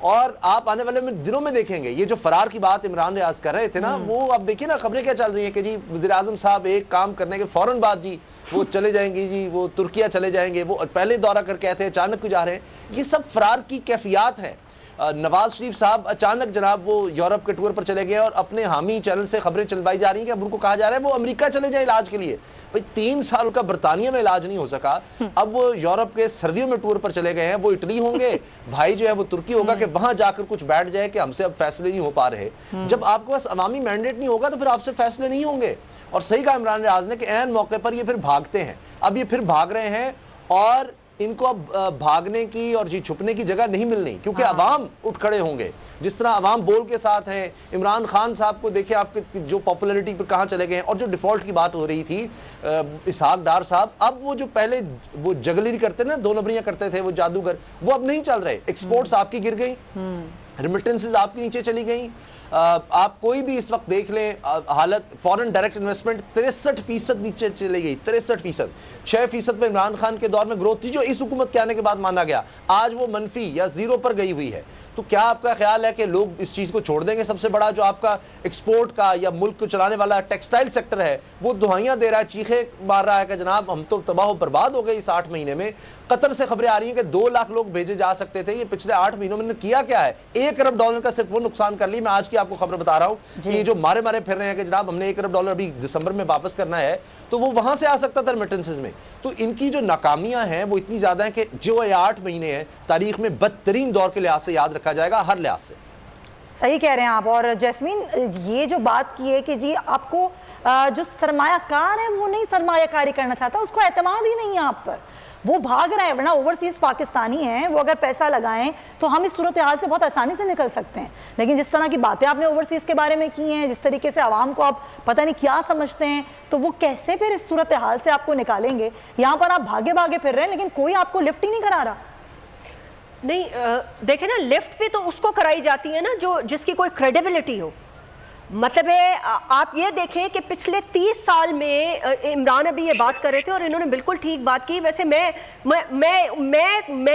اور آپ آنے والے دنوں میں دیکھیں گے یہ جو فرار کی بات عمران ریاض کر رہے تھے نا, وہ آپ دیکھیں نا خبریں کیا چل رہی ہیں کہ جی وزیر اعظم صاحب ایک کام کرنے کے فوراً بعد جی وہ چلے جائیں گے, جی وہ ترکیہ چلے جائیں گے, وہ پہلے دورہ کر کے آئے تھے اچانک کو جا رہے ہیں. یہ سب فرار کی کیفیات ہیں. نواز شریف صاحب اچانک جناب وہ یورپ کے ٹور پر چلے گئے اور اپنے حامی چینل سے خبریں چلوائی جا رہی ہیں کہ اب ان کو کہا جا رہا ہے وہ امریکہ چلے جائیں علاج کے لیے. بھئی 3 سال کا برطانیہ میں علاج نہیں ہو سکا, اب وہ یورپ کے سردیوں میں ٹور پر چلے گئے ہیں. وہ اٹلی ہوں گے, بھائی جو ہے وہ ترکی ہوگا کہ وہاں جا کر کچھ بیٹھ جائے کہ ہم سے اب فیصلے نہیں ہو پا رہے. جب آپ کے پاس عوامی مینڈیٹ نہیں ہوگا تو پھر آپ سے فیصلے نہیں ہوں گے. اور صحیح کہا عمران ریاض نے کہ عین موقع پر یہ پھر بھاگتے ہیں. اب یہ پھر بھاگ رہے ہیں اور ان کو اب بھاگنے کی اور چھپنے کی جگہ نہیں ملنی, کیونکہ عوام اٹھ کھڑے ہوں گے. جس طرح عوام بول کے ساتھ ہیں. عمران خان صاحب کو دیکھیں آپ کے جو پاپولیرٹی پر کہاں چلے گئے ہیں. اور جو ڈیفالٹ کی بات ہو رہی تھی اسحاق ڈار صاحب, اب وہ جو پہلے وہ جگلری کرتے نا, 2 نمبریاں کرتے تھے, وہ جادوگر, وہ اب نہیں چل رہے. ایکسپورٹس آپ کی گر گئی, ریمیٹنسز آپ کی نیچے چلی گئیں. آپ کوئی بھی اس وقت دیکھ لیں حالت, فورن ڈائریکٹ انویسٹمنٹ 63% نیچے چلی گئی. 63%. 6% پہ عمران خان کے دور میں گروتھ تھی جو اس حکومت کے آنے کے بعد مانا گیا, آج وہ منفی یا 0 پر گئی ہوئی ہے. تو کیا آپ کا خیال ہے کہ لوگ اس چیز کو چھوڑ دیں گے؟ سب سے بڑا جو آپ کا ایکسپورٹ کا یا ملک کو چلانے والا ٹیکسٹائل سیکٹر ہے وہ دہائیاں دے رہا ہے, چیخے مار رہا ہے کہ جناب ہم تو تباہ و برباد ہو گئے اس 8 مہینے میں. قطر سے خبریں آ رہی ہیں کہ 2 لاکھ لوگ بھیجے جا سکتے تھے, یہ پچھلے 8 مہینوں میں کیا کیا ہے؟ $1 ارب کا صرف وہ نقصان کر لی. میں آج کی آپ کو خبر بتا رہا ہوں کہ یہ جو مارے پھر رہے ہیں کہ جناب ہم نے $1 ارب ابھی دسمبر میں واپس کرنا ہے, تو وہ وہاں سے آ سکتا تھا ریمیٹنسز میں. تو ان کی جو ناکامیاں ہیں وہ اتنی زیادہ ہیں کہ جو یہ 8 مہینے ہیں تاریخ میں بدترین دور کے لحاظ سے یاد رکھا جائے گا, ہر لحاظ سے. صحیح کہہ رہے ہیں آپ. اور جیسمین یہ جو بات کی ہے کہ جی آپ کو جو سرمایہ کار ہے وہ نہیں سرمایہ کاری کرنا چاہتا, اس کو اعتماد ہی نہیں ہے آپ پر, وہ بھاگ رہا ہے. ورنہ اوورسیز پاکستانی ہیں, وہ اگر پیسہ لگائیں تو ہم اس صورتحال سے بہت آسانی سے نکل سکتے ہیں. لیکن جس طرح کی باتیں آپ نے اوورسیز کے بارے میں کی ہیں, جس طریقے سے عوام کو آپ پتہ نہیں کیا سمجھتے ہیں, تو وہ کیسے پھر اس صورتحال سے آپ کو نکالیں گے؟ یہاں پر آپ بھاگے پھر رہے ہیں لیکن کوئی آپ کو لفٹ ہی نہیں کرا رہا. نہیں دیکھیں نا, لفٹ بھی تو اس کو کرائی جاتی ہے نا جو جس کی کوئی کریڈیبلٹی ہو. مطلب ہے آپ یہ دیکھیں کہ پچھلے 30 سال میں عمران ابھی یہ بات کر رہے تھے اور انہوں نے بالکل ٹھیک بات کی. ویسے میں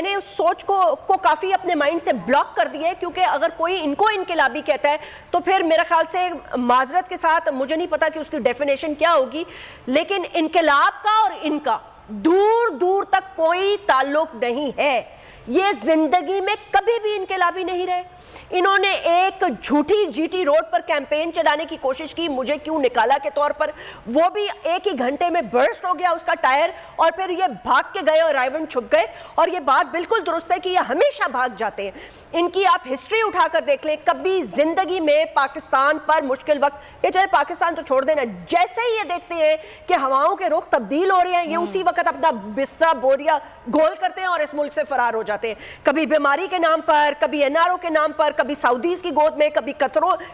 نے اس سوچ کو کافی اپنے مائنڈ سے بلاک کر دیا ہے, کیونکہ اگر کوئی ان کو انقلابی کہتا ہے تو پھر میرے خیال سے معذرت کے ساتھ مجھے نہیں پتا کہ اس کی ڈیفینیشن کیا ہوگی, لیکن انقلاب کا اور ان کا دور تک کوئی تعلق نہیں ہے. یہ زندگی میں کبھی بھی انقلابی نہیں رہے. انہوں نے ایک جھوٹی جی ٹی روڈ پر کیمپین چلانے کی کوشش کی, مجھے کیوں نکالا کے طور پر, وہ بھی 1 ہی گھنٹے میں برسٹ ہو گیا اس کا ٹائر, اور پھر یہ بھاگ کے گئے اور رائیون چھپ گئے. اور یہ بات بالکل درست ہے کہ یہ ہمیشہ بھاگ جاتے ہیں. ان کی آپ ہسٹری اٹھا کر دیکھ لیں, کبھی زندگی میں پاکستان پر مشکل وقت, یہ چلے پاکستان تو چھوڑ دینا, جیسے ہی یہ دیکھتے ہیں کہ ہواؤں کے رخ تبدیل ہو رہے ہیں, یہ اسی وقت اپنا بستر بوریا گول کرتے ہیں اور اس ملک سے فرار ہو جاتے ہیں. کبھی بیماری کے نام پر, کبھی NRO کے نام پر, کبھی سعودیز کی گود میں, کبھی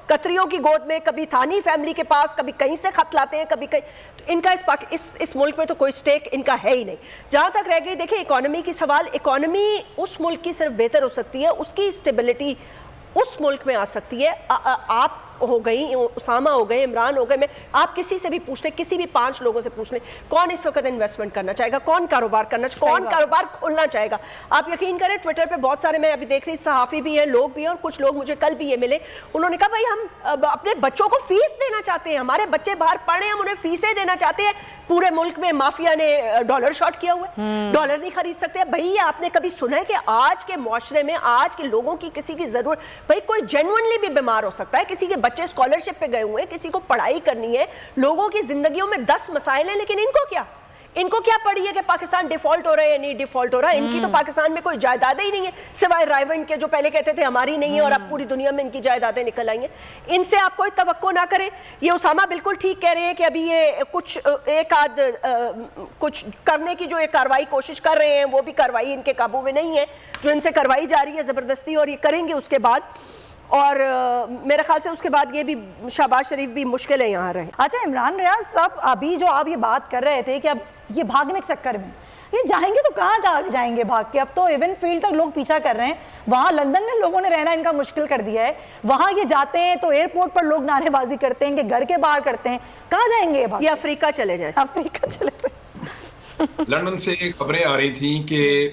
قطریوں کی گود میں, کبھی تھانی فیملی کے پاس, کبھی کہیں سے خط لاتے ہیں, کبھی کہیں. تو ان کا اس ملک میں تو کوئی سٹیک ان کا ہے ہی نہیں. جہاں تک رہ گئی دیکھیں اکانومی کی سوال, اکانومی اس ملک کی صرف بہتر ہو سکتی ہے, اس کی اسٹیبلٹی اس ملک میں آ سکتی ہے. آپ ہو گئی, اسامہ ہو گئے, عمران ہو گئے, میں آپ کسی سے بھی پوچھ لیں, کسی بھی 5 لوگوں سے پوچھ لیں, کون اس وقت انویسٹمنٹ کرنا چاہے گا, کون کاروبار کرنا چاہے گا, کون کاروبار کھولنا چاہے گا. آپ یقین کریں ٹویٹر پہ بہت سارے, میں ابھی دیکھ رہی صحافی بھی ہیں, لوگ بھی ہیں, اور کچھ لوگ مجھے کل بھی یہ ملے, انہوں نے کہا بھائی ہم اپنے بچوں کو فیس دینا چاہتے ہیں, ہمارے بچے باہر پڑھے ہیں, ہم انہیں فیسیں دینا چاہتے ہیں. پورے ملک میں مافیا نے ڈالر شارٹ کیا ہوا ہے, ڈالر نہیں خرید سکتے. بھائی آپ نے کبھی سنا ہے کہ آج کے معاشرے میں آج کے لوگوں کی کسی کی ضرورت, بھائی کوئی جینوئنلی بھی بیمار ہو سکتا ہے, کسی کے بچے اسکالرشپ پہ گئے ہوئے ہیں, کسی کو پڑھائی کرنی ہے, لوگوں کی زندگیوں میں 10 مسائل ہیں, لیکن ان کو کیا پڑی ہے کہ پاکستان ڈیفالٹ ہو رہا ہے یا نہیں ڈیفالٹ ہو رہا ہے. ان کی تو پاکستان میں کوئی جائیدادیں ہی نہیں ہے سوائے رائیونڈ کے, جو پہلے کہتے تھے ہماری نہیں ہے اور اب پوری دنیا میں ان کی جائیدادیں نکل آئی ہیں. ان سے آپ کوئی توقع نہ کریں. یہ اسامہ بالکل ٹھیک کہہ رہے ہیں کہ ابھی یہ کچھ کرنے کی جو یہ کاروائی کوشش کر رہے ہیں, وہ بھی کاروائی ان کے قابو میں نہیں ہے, جو ان سے کروائی جا رہی ہے زبردستی, اور یہ کریں گے اس کے بعد. اور میرے خیال سے اس کے بعد یہ بھی شہباز شریف بھی مشکل ہے یہاں رہے. اچھا عمران ریاض صاحب, ابھی جو آپ یہ بات کر رہے تھے کہ اب یہ بھاگنے کے چکر میں یہ جائیں گے تو کہاں جائیں گے بھاگ کے؟ اب تو ایون فیلڈ تک لوگ پیچھا کر رہے ہیں, وہاں لندن میں لوگوں نے رہنا ان کا مشکل کر دیا ہے, وہاں یہ جاتے ہیں تو ایئرپورٹ پر لوگ نعرے بازی کرتے ہیں کہ گھر کے باہر کرتے ہیں, کہاں جائیں گے یہ افریقہ چلے جائیں. افریقہ چلے جائیں. لندن سے خبریں آ رہی تھیں کہ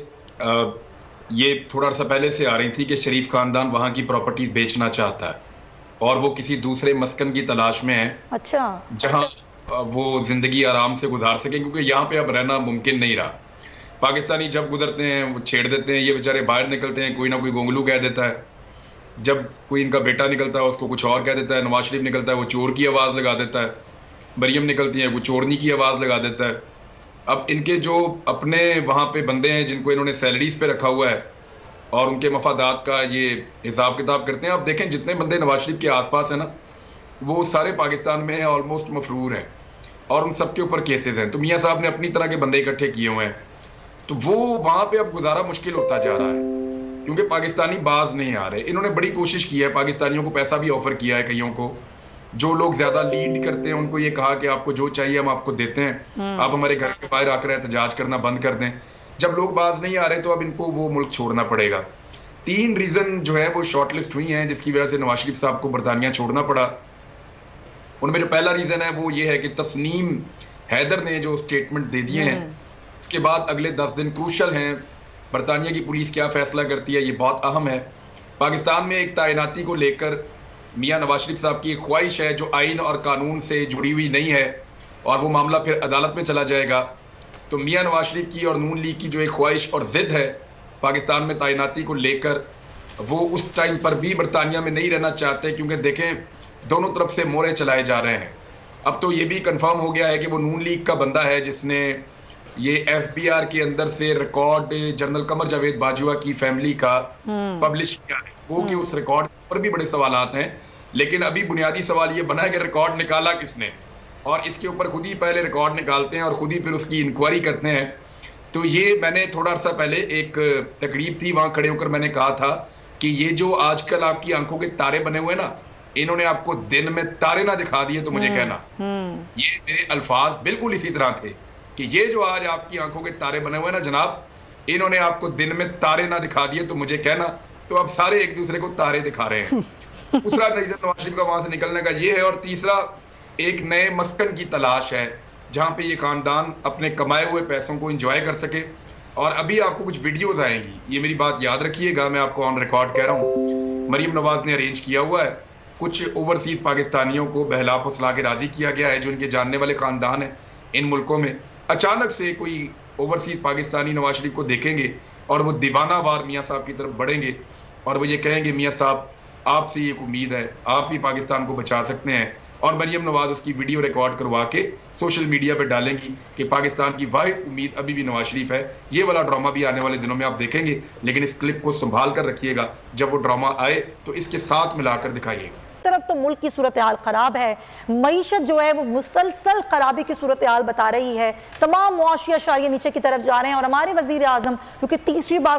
یہ تھوڑا عرصہ پہلے سے آ رہی تھی کہ شریف خاندان وہاں کی پراپرٹیز بیچنا چاہتا ہے اور وہ کسی دوسرے مسکن کی تلاش میں ہے اچھا جہاں وہ زندگی آرام سے گزار سکیں، کیونکہ یہاں پہ اب رہنا ممکن نہیں رہا. پاکستانی جب گزرتے ہیں وہ چھیڑ دیتے ہیں، یہ بیچارے باہر نکلتے ہیں کوئی نہ کوئی گونگلو کہہ دیتا ہے، جب کوئی ان کا بیٹا نکلتا ہے اس کو کچھ اور کہہ دیتا ہے، نواز شریف نکلتا ہے وہ چور کی آواز لگا دیتا ہے، مریم نکلتی ہیں وہ چورنی کی آواز لگا دیتا ہے. اب ان کے جو اپنے وہاں پہ بندے ہیں جن کو انہوں نے سیلریز پہ رکھا ہوا ہے اور ان کے مفادات کا یہ حساب کتاب کرتے ہیں. اب دیکھیں جتنے بندے نواز شریف کے آس پاس ہیں نا وہ سارے پاکستان میں ہیں، آلموسٹ مفرور ہیں اور ان سب کے اوپر کیسز ہیں. تو میاں صاحب نے اپنی طرح کے بندے اکٹھے کیے ہوئے ہیں، تو وہ وہاں پہ اب گزارا مشکل ہوتا جا رہا ہے کیونکہ پاکستانی باز نہیں آ رہے. انہوں نے بڑی کوشش کی ہے، پاکستانیوں کو پیسہ بھی آفر کیا ہے، کئیوں کو جو لوگ زیادہ لیڈ کرتے ہیں ان کو یہ کہا کہ آپ کو جو چاہیے ہم آپ کو دیتے ہیں، آپ ہمارے گھر کے باہر آ کر احتجاج کرنا بند کر دیں. جب لوگ باز نہیں آ رہے تو اب ان کو وہ ملک چھوڑنا پڑے گا. 3 ریزن جو ہے وہ شارٹ لسٹ ہوئی ہیں جس کی وجہ سے نواز شریف صاحب کو برطانیہ چھوڑنا پڑا. ان میں جو پہلا ریزن ہے وہ یہ ہے کہ تسنیم حیدر نے جو اسٹیٹمنٹ دے دیے ہیں اس کے بعد اگلے 10 دن کروشل ہیں. برطانیہ کی پولیس کیا فیصلہ کرتی ہے یہ بہت اہم ہے. پاکستان میں ایک تعیناتی کو لے کر میاں نواز شریف صاحب کی ایک خواہش ہے جو آئین اور قانون سے جڑی ہوئی نہیں ہے اور وہ معاملہ پھر عدالت میں چلا جائے گا. تو میاں نواز شریف کی اور نون لیگ کی جو ایک خواہش اور ضد ہے پاکستان میں تعیناتی کو لے کر، وہ اس ٹائم پر بھی برطانیہ میں نہیں رہنا چاہتے کیونکہ دیکھیں دونوں طرف سے مورے چلائے جا رہے ہیں. اب تو یہ بھی کنفرم ہو گیا ہے کہ وہ نون لیگ کا بندہ ہے جس نے یہ FBR کے اندر سے ریکارڈ جنرل قمر جاوید باجوہ کی فیملی کا پبلش کیا ہے. وہ کہ اس ریکارڈ پر بھی بڑے سوالات ہیں، لیکن ابھی بنیادی سوال یہ بنا ہے کہ ریکارڈ نکالا کس نے، اور اس کے اوپر خود ہی پہلے ریکارڈ نکالتے ہیں اور خود ہی پھر اس کی انکوائری کرتے ہیں. تو یہ میں نے تھوڑا عرصہ پہلے ایک تقریب تھی وہاں کھڑے ہو کر میں نے کہا تھا کہ یہ جو آج کل آپ کی آنکھوں کے تارے بنے ہوئے نا، انہوں نے آپ کو دن میں تارے نہ دکھا دیے تو مجھے کہنا. یہ میرے الفاظ بالکل اسی طرح تھے کہ یہ جو آج آپ کی آنکھوں کے تارے بنے ہوئے نا جناب، انہوں نے آپ کو دن میں تارے نہ دکھا دیے تو مجھے کہنا. تو اب سارے ایک دوسرے کو تارے دکھا رہے ہیں. دوسرا ریزن نواز شریف کا وہاں سے نکلنے کا یہ ہے، اور تیسرا ایک نئے مسکن کی تلاش ہے جہاں پہ یہ خاندان اپنے کمائے ہوئے پیسوں کو انجوائے کر سکے. اور ابھی آپ کو کچھ ویڈیوز آئیں گی، یہ میری بات یاد رکھیے گا، میں آپ کو آن ریکارڈ کہہ رہا ہوں. مریم نواز نے ارینج کیا ہوا ہے، کچھ اوورسیز پاکستانیوں کو بہلا پھسلا کے راضی کیا گیا ہے جو ان کے جاننے والے خاندان ہیں ان ملکوں میں. اچانک سے کوئی اوورسیز پاکستانی نواز شریف کو دیکھیں گے اور وہ دیوانہ وار میاں صاحب کی طرف بڑھیں گے اور وہ یہ کہیں گے میاں صاحب آپ سے ایک امید ہے، آپ بھی پاکستان کو بچا سکتے ہیں. اور مریم نواز اس کی ویڈیو ریکارڈ کروا کے سوشل میڈیا پہ ڈالیں گی کہ پاکستان کی واحد امید ابھی بھی نواز شریف ہے. یہ والا ڈرامہ بھی آنے والے دنوں میں آپ دیکھیں گے، لیکن اس کلپ کو سنبھال کر رکھیے گا، جب وہ ڈرامہ آئے تو اس کے ساتھ ملا کر دکھائیے گا. طرف تو ملک کی صورتحال خراب ہے، معیشت جو ہے وہ مسلسل خرابی کی صورتحال بتا رہی ہے، تمام معاشی اشاریہ نیچے کی طرف جا رہے ہیں. اور ہمارے وزیر اعظم جو کہ تیسری بار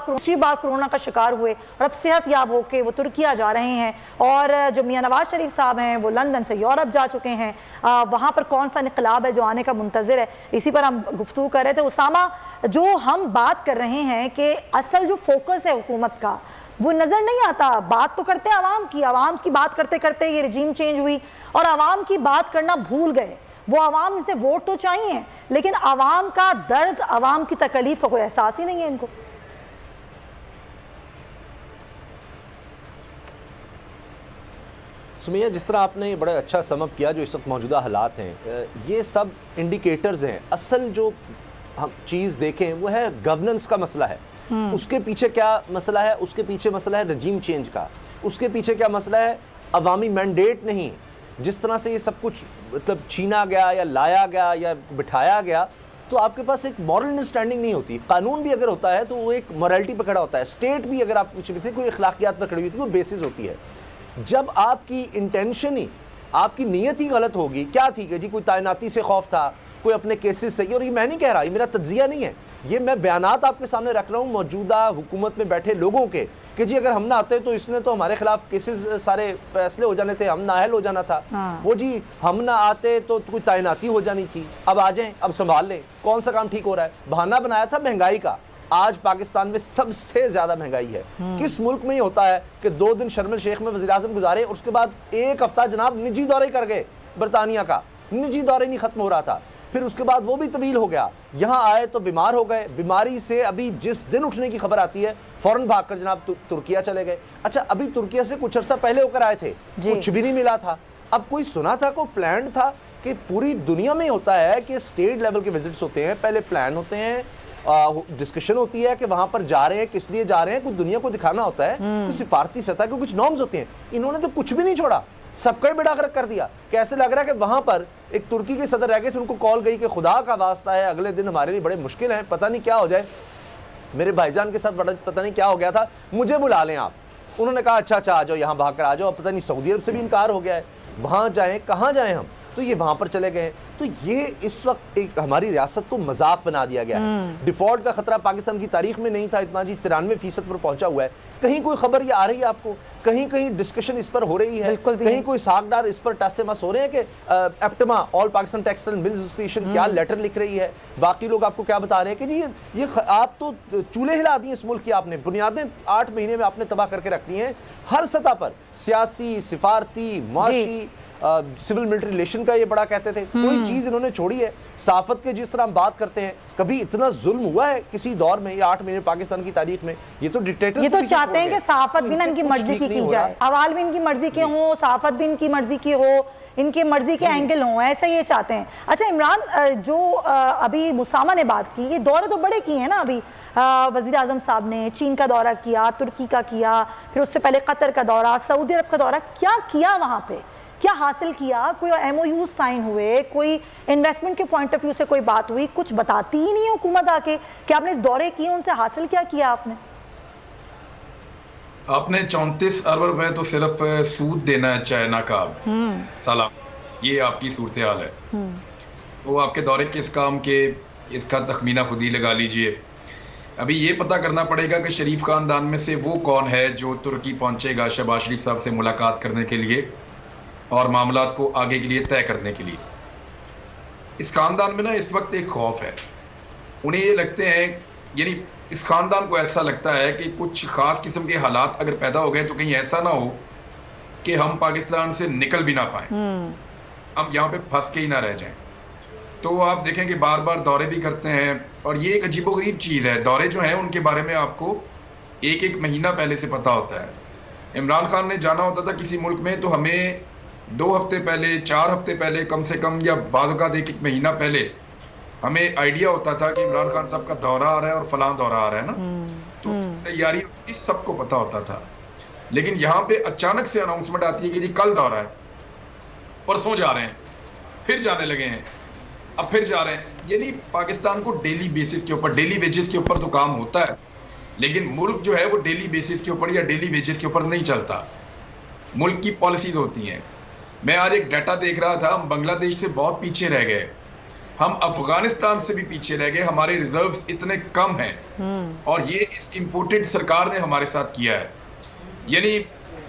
کرونا کا شکار ہوئے اور اب صحت یاب ہو کے وہ ترکیہ جا رہے ہیں، اور جو میاں نواز شریف صاحب ہیں وہ لندن سے یورپ جا چکے ہیں. وہاں پر کون سا انقلاب ہے جو آنے کا منتظر ہے، اسی پر ہم گفتگو کر رہے تھے. اسامہ، جو ہم بات کر رہے ہیں کہ اصل جو فوکس ہے حکومت کا وہ نظر نہیں آتا. بات تو کرتے ہیں عوام کی بات کرتے کرتے یہ رجیم چینج ہوئی اور عوام کی بات کرنا بھول گئے. وہ عوام سے ووٹ تو چاہیے لیکن عوام کا درد، عوام کی تکلیف کا کوئی احساس ہی نہیں ہے ان کو. سمیہ، جس طرح آپ نے بڑا اچھا سم اپ کیا جو اس وقت موجودہ حالات ہیں، یہ سب انڈیکیٹرز ہیں. اصل جو ہم چیز دیکھیں وہ ہے گورننس کا مسئلہ ہے. اس کے پیچھے کیا مسئلہ ہے؟ اس کے پیچھے مسئلہ ہے رجیم چینج کا. اس کے پیچھے کیا مسئلہ ہے؟ عوامی مینڈیٹ نہیں. جس طرح سے یہ سب کچھ مطلب چھینا گیا یا لایا گیا یا بٹھایا گیا تو آپ کے پاس ایک مورل انڈرسٹینڈنگ نہیں ہوتی. قانون بھی اگر ہوتا ہے تو وہ ایک مورالٹی پہ کھڑا ہوتا ہے. اسٹیٹ بھی اگر آپ کچھ بھی کوئی اخلاقیات پہ کھڑی ہوتی ہے، وہ بیسس ہوتی ہے. جب آپ کی انٹینشن ہی، آپ کی نیت ہی غلط ہوگی، کیا تھی کہ جی کوئی تعیناتی سے خوف تھا، کوئی اپنے کیسز سے، اور یہ میں نہیں کہہ رہا، یہ میرا تجزیہ نہیں ہے، یہ میں بیانات آپ کے سامنے رکھ رہا ہوں موجودہ حکومت میں بیٹھے لوگوں کے کہ جی اگر ہم نہ آتے تو اس نے تو ہمارے خلاف کیسز سارے فیصلے ہو جانے تھے، ہم نااہل ہو جانا تھا. وہ جی ہم نہ آتے تو کوئی تعیناتی ہو جانی تھی، اب آ جائیں، اب سنبھال لیں، کون سا کام ٹھیک ہو رہا ہے. بہانہ بنایا تھا مہنگائی کا. آج پاکستان میں سب سے زیادہ مہنگائی ہے. کس ملک میں یہ ہوتا ہے کہ 2 دن شرم الشیخ میں وزیر اعظم گزارے اور اس کے بعد 1 ہفتہ جناب نجی دورے کر گئے. برطانیہ کا نجی دورے نہیں ختم ہو رہا تھا. پھر اس کے بعد وہ بھی طویل ہو گیا, یہاں آئے تو بیمار ہو گئے, بیماری سے ابھی جس دن اٹھنے کی خبر آتی ہے فوراً بھاگ کر جناب ترکیہ چلے گئے. اچھا ابھی ترکیہ سے کچھ عرصہ پہلے ہو کر آئے تھے, کچھ بھی نہیں ملا تھا. اب کوئی سنا تھا, کوئی پلانڈ تھا؟ کہ پوری دنیا میں ہوتا ہے کہ اسٹیٹ لیول کے وزٹس ہوتے ہیں, پہلے پلان ہوتے ہیں, ڈسکشن ہوتی ہے کہ وہاں پر جا رہے ہیں, کس لیے جا رہے ہیں, کچھ دنیا کو دکھانا ہوتا ہے, کچھ سفارتی سطح کے کچھ نارمز ہوتے ہیں. انہوں نے تو کچھ بھی نہیں چھوڑا, سب کا بیڑا غرق کر دیا. کیسے لگ رہا ہے کہ وہاں پر ایک ترکی کے صدر رہ گئے تھے, ان کو کال گئی کہ خدا کا واسطہ ہے اگلے دن ہمارے لیے بڑے مشکل ہیں, پتہ نہیں کیا ہو جائے. میرے بھائی جان کے ساتھ بڑا پتہ نہیں کیا ہو گیا تھا, مجھے بلا لیں آپ. انہوں نے کہا اچھا آ جاؤ, یہاں بھاگ کر آ جاؤ. پتہ نہیں سعودی عرب سے بھی انکار ہو گیا ہے, وہاں جائیں, کہاں جائیں ہم, تو یہ وہاں پر چلے گئے ہیں. تو یہ اس وقت ایک ہماری ریاست کو مذاق بنا دیا گیا ہے. ڈیفالٹ کا خطرہ پاکستان کی تاریخ میں نہیں تھا اتنا جی, 93% پر پہنچا ہوا ہے. کہیں کوئی خبر یہ آ رہی ہے آپ کو, کہیں ڈسکشن اس پر ہو رہی ہے, کہیں کوئی ساکھدار اس پر ٹس مس ہو رہے ہیں کہ ایپٹما آل پاکستان ٹیکسٹائل ملز ایسوسیشن کیا لیٹر لکھ رہی ہے, باقی لوگ آپ کو کیا بتا رہے ہیں کہ جی یہ آپ تو چولہے ہلا دی اس ملک کی, آپ نے بنیادیں 8 مہینے میں آپ نے تباہ کر کے رکھ دی ہیں ہر سطح پر, سیاسی, سفارتی, معاشی, سول ملٹری ریلیشن کا یہ بڑا کہتے تھے, کوئی چیز انہوں نے چھوڑی ہے. صحافت کے جس طرح ہم بات کرتے ہیں, کبھی اتنا ظلم ہوا ہے کسی دور میں یہ 8 مہینے پاکستان کی تاریخ میں؟ یہ تو ڈکٹیٹر, یہ تو چاہتے ہیں کہ صحافت بھی نہ ان کی مرضی کی جائے, حوال بھی ان کی مرضی کے ہوں, صحافت بھی ان کی مرضی کی ہو, ان کے مرضی کے اینگل ہوں, ایسا یہ چاہتے ہیں. اچھا عمران, جو ابھی مسامہ نے بات کی, یہ دورے تو بڑے کیے ہیں نا ابھی, وزیر اعظم صاحب نے چین کا دورہ کیا, ترکی کا کیا, پھر اس سے پہلے قطر کا دورہ, سعودی عرب کا دورہ. کیا کیا وہاں پہ, کیا حاصل کیا؟ کوئی ایم او یو سائن ہوئے, کوئی انویسٹمنٹ کے پوائنٹ آف ویو سے کوئی بات ہوئی؟ کچھ بتاتی ہی نہیں ہے حکومت آ کے کہ آپ نے دورے کیے, ان سے حاصل کیا کیا آپ نے؟ آپ نے 34 ارب روپے تو صرف سود دینا ہے چائنا کا سالانہ, یہ آپ کی صورتحال ہے. تو آپ کے دورے کس کام کے, اس کا تخمینہ خود ہی لگا لیجئے. ابھی یہ پتہ کرنا پڑے گا کہ شریف خاندان میں سے وہ کون ہے جو ترکی پہنچے گا شہباز شریف صاحب سے ملاقات کرنے کے لیے اور معاملات کو آگے کے لیے طے کرنے کے لیے. اس خاندان میں نا اس وقت ایک خوف ہے, انہیں یہ لگتے ہیں, یعنی اس خاندان کو ایسا لگتا ہے کہ کچھ خاص قسم کے حالات اگر پیدا ہو گئے تو کہیں ایسا نہ ہو کہ ہم پاکستان سے نکل بھی نہ پائیں, ہم یہاں پہ پھنس کے ہی نہ رہ جائیں. تو آپ دیکھیں کہ بار بار دورے بھی کرتے ہیں, اور یہ ایک عجیب و غریب چیز ہے, دورے جو ہیں ان کے بارے میں آپ کو ایک مہینہ پہلے سے پتہ ہوتا ہے. عمران خان نے جانا ہوتا تھا کسی ملک میں تو ہمیں 2 ہفتے پہلے, 4 ہفتے پہلے کم سے کم, یا بعض اوقات ایک مہینہ پہلے ہمیں آئیڈیا ہوتا تھا کہ عمران خان صاحب کا دورہ آ رہا ہے اور فلاں دورہ آ رہا ہے نا, تو اس کی تیاری ہوتی تھی, سب کو پتہ ہوتا تھا. لیکن یہاں پہ اچانک سے اناؤنسمنٹ آتی ہے کہ جی کل دورہ ہے, پرسوں جا رہے ہیں, پھر جانے لگے ہیں, اب پھر جا رہے ہیں. یعنی پاکستان کو ڈیلی بیسس کے اوپر, ڈیلی ویجز کے اوپر تو کام ہوتا ہے, لیکن ملک جو ہے وہ ڈیلی بیسس کے اوپر یا ڈیلی ویجز کے اوپر نہیں چلتا. ملک کی پالیسیز ہوتی ہیں. میں آج ایک ڈیٹا دیکھ رہا تھا, ہم بنگلہ دیش سے بہت پیچھے رہ گئے, ہم افغانستان سے بھی پیچھے رہ گئے, ہمارے ریزروز اتنے کم ہیں, اور یہ اس امپورٹڈ سرکار نے ہمارے ساتھ کیا ہے. یعنی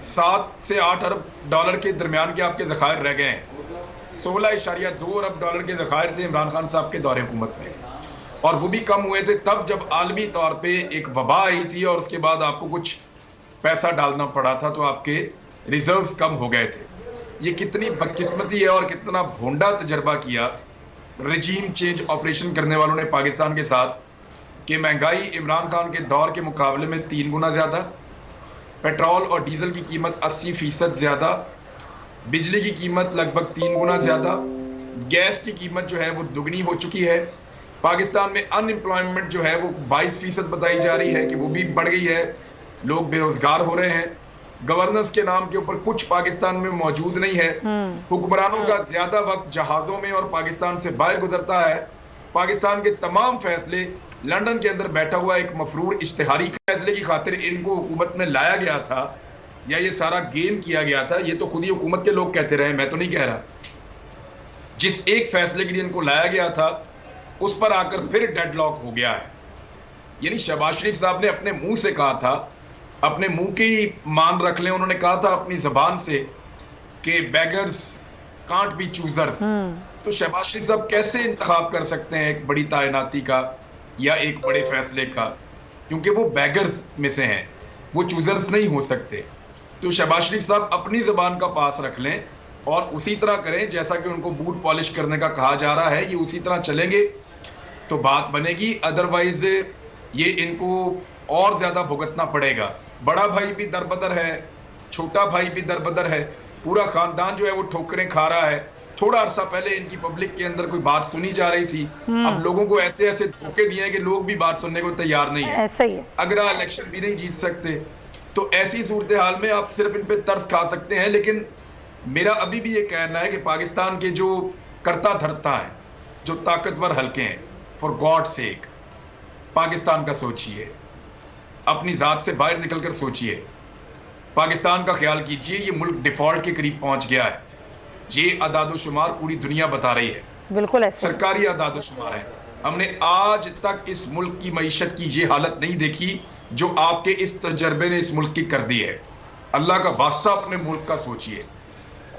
7 سے 8 ارب ڈالر کے درمیان کے آپ کے ذخائر رہ گئے ہیں. 16.2 ارب ڈالر کے ذخائر تھے عمران خان صاحب کے دور حکومت میں, اور وہ بھی کم ہوئے تھے تب جب عالمی طور پہ ایک وبا آئی تھی, اور اس کے بعد آپ کو کچھ پیسہ ڈالنا پڑا تھا تو آپ کے ریزروز کم ہو گئے تھے. یہ کتنی بدقسمتی ہے اور کتنا بھونڈا تجربہ کیا رجیم چینج آپریشن کرنے والوں نے پاکستان کے ساتھ, کہ مہنگائی عمران خان کے دور کے مقابلے میں 3 گنا زیادہ, پیٹرول اور ڈیزل کی قیمت 80% زیادہ, بجلی کی قیمت لگ بھگ 3 گنا زیادہ, گیس کی قیمت جو ہے وہ دگنی ہو چکی ہے. پاکستان میں ان امپلائمنٹ جو ہے وہ 22% بتائی جا رہی ہے کہ وہ بھی بڑھ گئی ہے, لوگ بے روزگار ہو رہے ہیں. گورننس کے نام کے اوپر کچھ پاکستان میں موجود نہیں ہے. حکمرانوں کا زیادہ وقت جہازوں میں اور پاکستان سے باہر گزرتا ہے. پاکستان کے تمام فیصلے لندن کے اندر بیٹھا ہوا ایک مفرور اشتہاری فیصلے کی خاطر ان کو حکومت میں لایا گیا تھا, یا یہ سارا گیم کیا گیا تھا. یہ تو خود ہی حکومت کے لوگ کہتے رہے, میں تو نہیں کہہ رہا. جس ایک فیصلے کے لیے ان کو لایا گیا تھا اس پر آ کر پھر ڈیڈ لاک ہو گیا ہے. یعنی شہباز شریف صاحب نے اپنے منہ سے کہا تھا, اپنے منہ کی مان رکھ لیں, انہوں نے کہا تھا اپنی زبان سے کہ بیگرز کانٹ بی چوزرز. تو شہباز شریف صاحب کیسے انتخاب کر سکتے ہیں ایک بڑی تعیناتی کا یا ایک بڑے فیصلے کا, کیونکہ وہ بیگرز میں سے ہیں, وہ چوزرز نہیں ہو سکتے. تو شہباز شریف صاحب اپنی زبان کا پاس رکھ لیں, اور اسی طرح کریں جیسا کہ ان کو بوٹ پالش کرنے کا کہا جا رہا ہے, یہ اسی طرح چلیں گے تو بات بنے گی, ادروائز یہ ان کو اور زیادہ بھگتنا پڑے گا. بڑا بھائی بھی دربدر ہے, چھوٹا بھائی بھی دربدر ہے, پورا خاندان جو ہے وہ ٹھوکریں کھا رہا ہے. تھوڑا عرصہ پہلے ان کی پبلک کے اندر کوئی بات سنی جا رہی تھی, اب لوگوں کو ایسے ایسے دھوکے دیے ہیں کہ لوگ بھی بات سننے کو تیار نہیں ہیں. ایسا ہی ہے, اگر الیکشن بھی نہیں جیت سکتے تو ایسی صورتحال میں آپ صرف ان پہ ترس کھا سکتے ہیں. لیکن میرا ابھی بھی یہ کہنا ہے کہ پاکستان کے جو کرتا دھرتا ہیں, جو طاقتور حلقے ہیں, فار گاڈ سیک پاکستان کا سوچئے, اپنی ذات سے باہر نکل کر سوچئے, پاکستان کا خیال کیجئے. یہ ملک ڈیفالٹ کے قریب پہنچ گیا ہے, یہ اعداد و شمار پوری دنیا بتا رہی ہے, بالکل ایسا سرکاری اعداد و شمار ہیں. ہم نے آج تک اس ملک کی معیشت کی یہ حالت نہیں دیکھی جو آپ کے اس تجربے نے اس ملک کی کر دی ہے. اللہ کا واسطہ اپنے ملک کا سوچئے,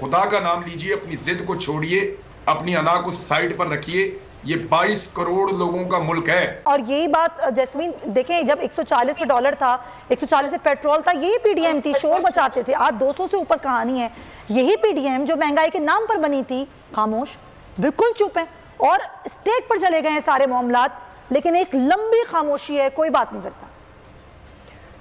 خدا کا نام لیجئے, اپنی ضد کو چھوڑیے, اپنی انا کو سائڈ پر رکھیے. یہ 22 کروڑ لوگوں کا ملک ہے. اور یہی بات جیسمین دیکھیں, جب 140 پہ ڈالر تھا, 140 سے پیٹرول تھا, یہی پی ڈی ایم تھی, شور مچاتے تھے. آج 200 سے اوپر کہانی ہے. یہی پی ڈی ایم جو مہنگائی کے نام پر بنی تھی, خاموش, بالکل چپ ہیں, اور اسٹیٹ پر چلے گئے ہیں سارے معاملات, لیکن ایک لمبی خاموشی ہے, کوئی بات نہیں کرتا.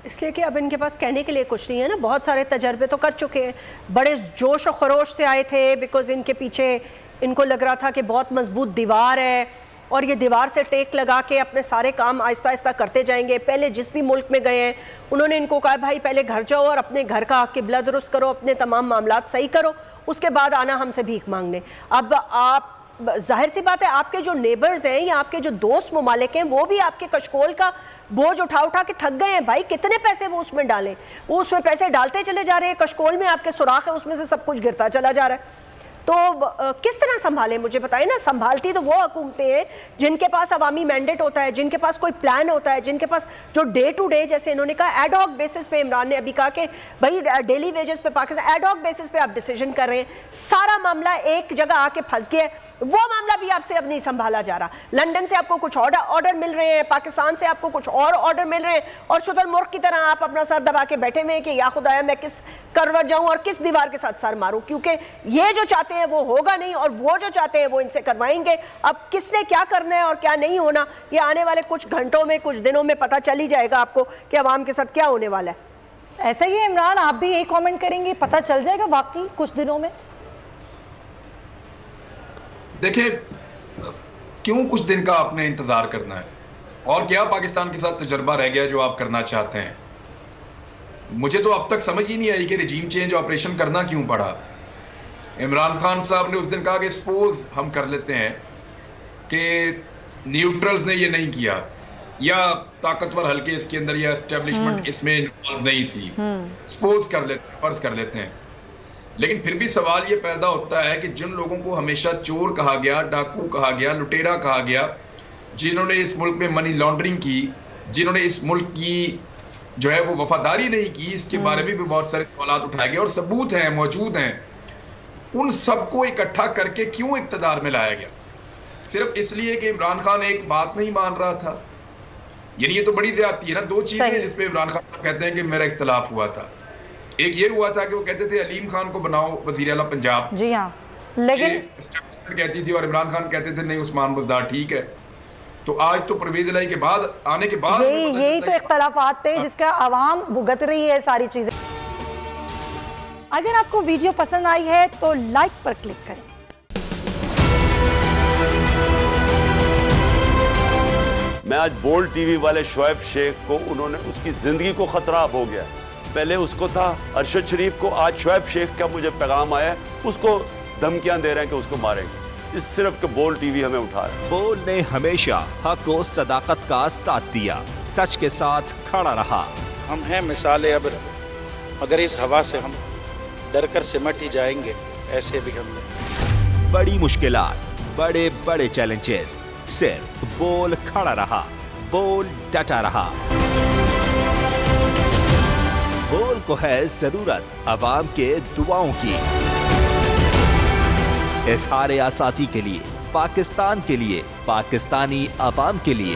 اس لیے کہ اب ان کے پاس کہنے کے لیے کچھ نہیں ہے نا. بہت سارے تجربے تو کر چکے ہیں, بڑے جوش و خروش سے آئے تھے, بیکاز ان کے پیچھے ان کو لگ رہا تھا کہ بہت مضبوط دیوار ہے, اور یہ دیوار سے ٹیک لگا کے اپنے سارے کام آہستہ آہستہ کرتے جائیں گے. پہلے جس بھی ملک میں گئے ہیں انہوں نے ان کو کہا بھائی پہلے گھر جاؤ اور اپنے گھر کا قبلہ درست کرو, اپنے تمام معاملات صحیح کرو, اس کے بعد آنا ہم سے بھیک مانگنے. اب آپ ظاہر سی بات ہے آپ کے جو نیبرز ہیں یا آپ کے جو دوست ممالک ہیں وہ بھی آپ کے کشکول کا بوجھ اٹھا اٹھا کے تھک گئے ہیں. بھائی کتنے پیسے وہ اس میں ڈالیں, وہ اس میں پیسے ڈالتے چلے جا رہے ہیں, کشکول میں آپ کے سوراخ ہے, اس میں سے سب کچھ گرتا چلا جا رہا ہے. تو کس طرح سنبھالیں مجھے بتائیں نا. سنبھالتی تو وہ حکومتیں ہیں جن کے پاس عوامی مینڈیٹ ہوتا ہے, جن کے پاس کوئی پلان ہوتا ہے, جن کے پاس جو ڈے ٹو ڈے, جیسے انہوں نے کہا ایڈ ہاک بیسس پہ, عمران نے ابھی کہا کہ بھائی ڈیلی ویجز پہ پاکستان ایڈ ہاک بیسس پہ آپ ڈیسیجن کر رہے ہیں. سارا معاملہ ایک جگہ آ کے پھنس گیا ہے, وہ معاملہ بھی آپ سے اب نہیں سنبھالا جا رہا. لنڈن سے آپ کو کچھ آرڈر مل رہے ہیں, پاکستان سے آپ کو کچھ اور آرڈر مل رہے ہیں, اور شتر مرغ کی طرح آپ اپنا سر دبا کے بیٹھے ہوئے ہیں کہ یا خدایا میں کس کروٹ جاؤں اور کس دیوار کے ساتھ سر ماروں, کیونکہ یہ جو چاہتے ہیں وہ ہوگا نہیں, اور وہ جو چاہتے ہیں وہ ان سے کروائیں گے. اب کس نے کیا کرنا ہے اور کیا نہیں ہونا, یہ آنے والے کچھ گھنٹوں میں, کچھ دنوں میں پتہ چل ہی جائے گا آپ کو کہ عوام کے ساتھ کیا ہونے والا ہے. ایسا ہی ہے عمران, آپ بھی یہی کامنٹ کریں گے, پتہ چل جائے گا واقعی کچھ دنوں میں. دیکھیں کیوں کچھ دن کا آپ نے انتظار کرنا ہے, اور کیا پاکستان کے ساتھ تجربہ رہ گیا جو آپ کرنا چاہتے ہیں. مجھے تو اب تک سمجھ ہی نہیں آئی کہ رجیم چینج آپریشن کرنا کیوں پڑا. عمران خان صاحب نے اس دن کہا کہ سپوز ہم کر لیتے ہیں کہ نیوٹرلز نے یہ نہیں کیا, یا طاقتور حلقے اس کے اندر, یا اسٹیبلشمنٹ اس میں انوالو نہیں تھی, سپوز کر لیتے ہیں, فرض کر لیتے ہیں. لیکن پھر بھی سوال یہ پیدا ہوتا ہے کہ جن لوگوں کو ہمیشہ چور کہا گیا, ڈاکو کہا گیا, لٹیرا کہا گیا, جنہوں نے اس ملک میں منی لانڈرنگ کی, جنہوں نے اس ملک کی جو ہے وہ وفاداری نہیں کی, اس کے بارے میں بھی بہت سارے سوالات اٹھائے گئے اور ثبوت ہیں, موجود ہیں. ان سب کو اکٹھا کر کے کیوں اقتدار میں لایا گیا؟ صرف اس لیے کہ عمران خان ایک بات نہیں مان رہا تھا. یعنی یہ تو بڑی زیادتی ہے نا. دو چیزیں جس پہ عمران خان صاحب کہتے ہیں کہ میرا اختلاف ہوا تھا. ایک یہ ہوا تھا کہ وہ کہتے تھے علیم خان کو بناؤ وزیر اعلیٰ پنجاب, جی ہاں, لیکن کہتی تھی, اور عمران خان کہتے تھے نہیں عثمان بزدار ٹھیک ہے. تو آج تو پرویز الہی کے بعد آنے کے بعد یہی تو اختلافات تھے جس کا عوام بھگت رہی ہے ساری چیزیں. اگر آپ کو ویڈیو پسند آئی ہے تو لائک پر کلک کریں. میں آج بولڈ ٹی وی والے شعیب شیخ کو, انہوں نے اس کی زندگی کو خطرہ ہو گیا. پہلے اس کو تھا ارشد شریف کو, آج شعیب شیخ کا مجھے پیغام آیا ہے, اس کو دھمکیاں دے رہے ہیں کہ اس کو ماریں گے. اس صرف کہ بولڈ ٹی وی ہمیں اٹھا رہا ہے. بولڈ نے ہمیشہ حق و صداقت کا ساتھ دیا, سچ کے ساتھ کھڑا رہا. ہم ہیں مثال ابر, مگر اس ہوا سے ہم ڈر کر سمٹ ہی جائیں گے, ایسے بھی ہم نے. بڑی مشکلات, بڑے بڑے چیلنجز, صرف بول کھڑا رہا, بول ڈٹا رہا. بول کو ہے ضرورت عوام کے دعاؤں کی. اظہار آزادی کے لیے, پاکستان کے لیے, پاکستانی عوام کے لیے.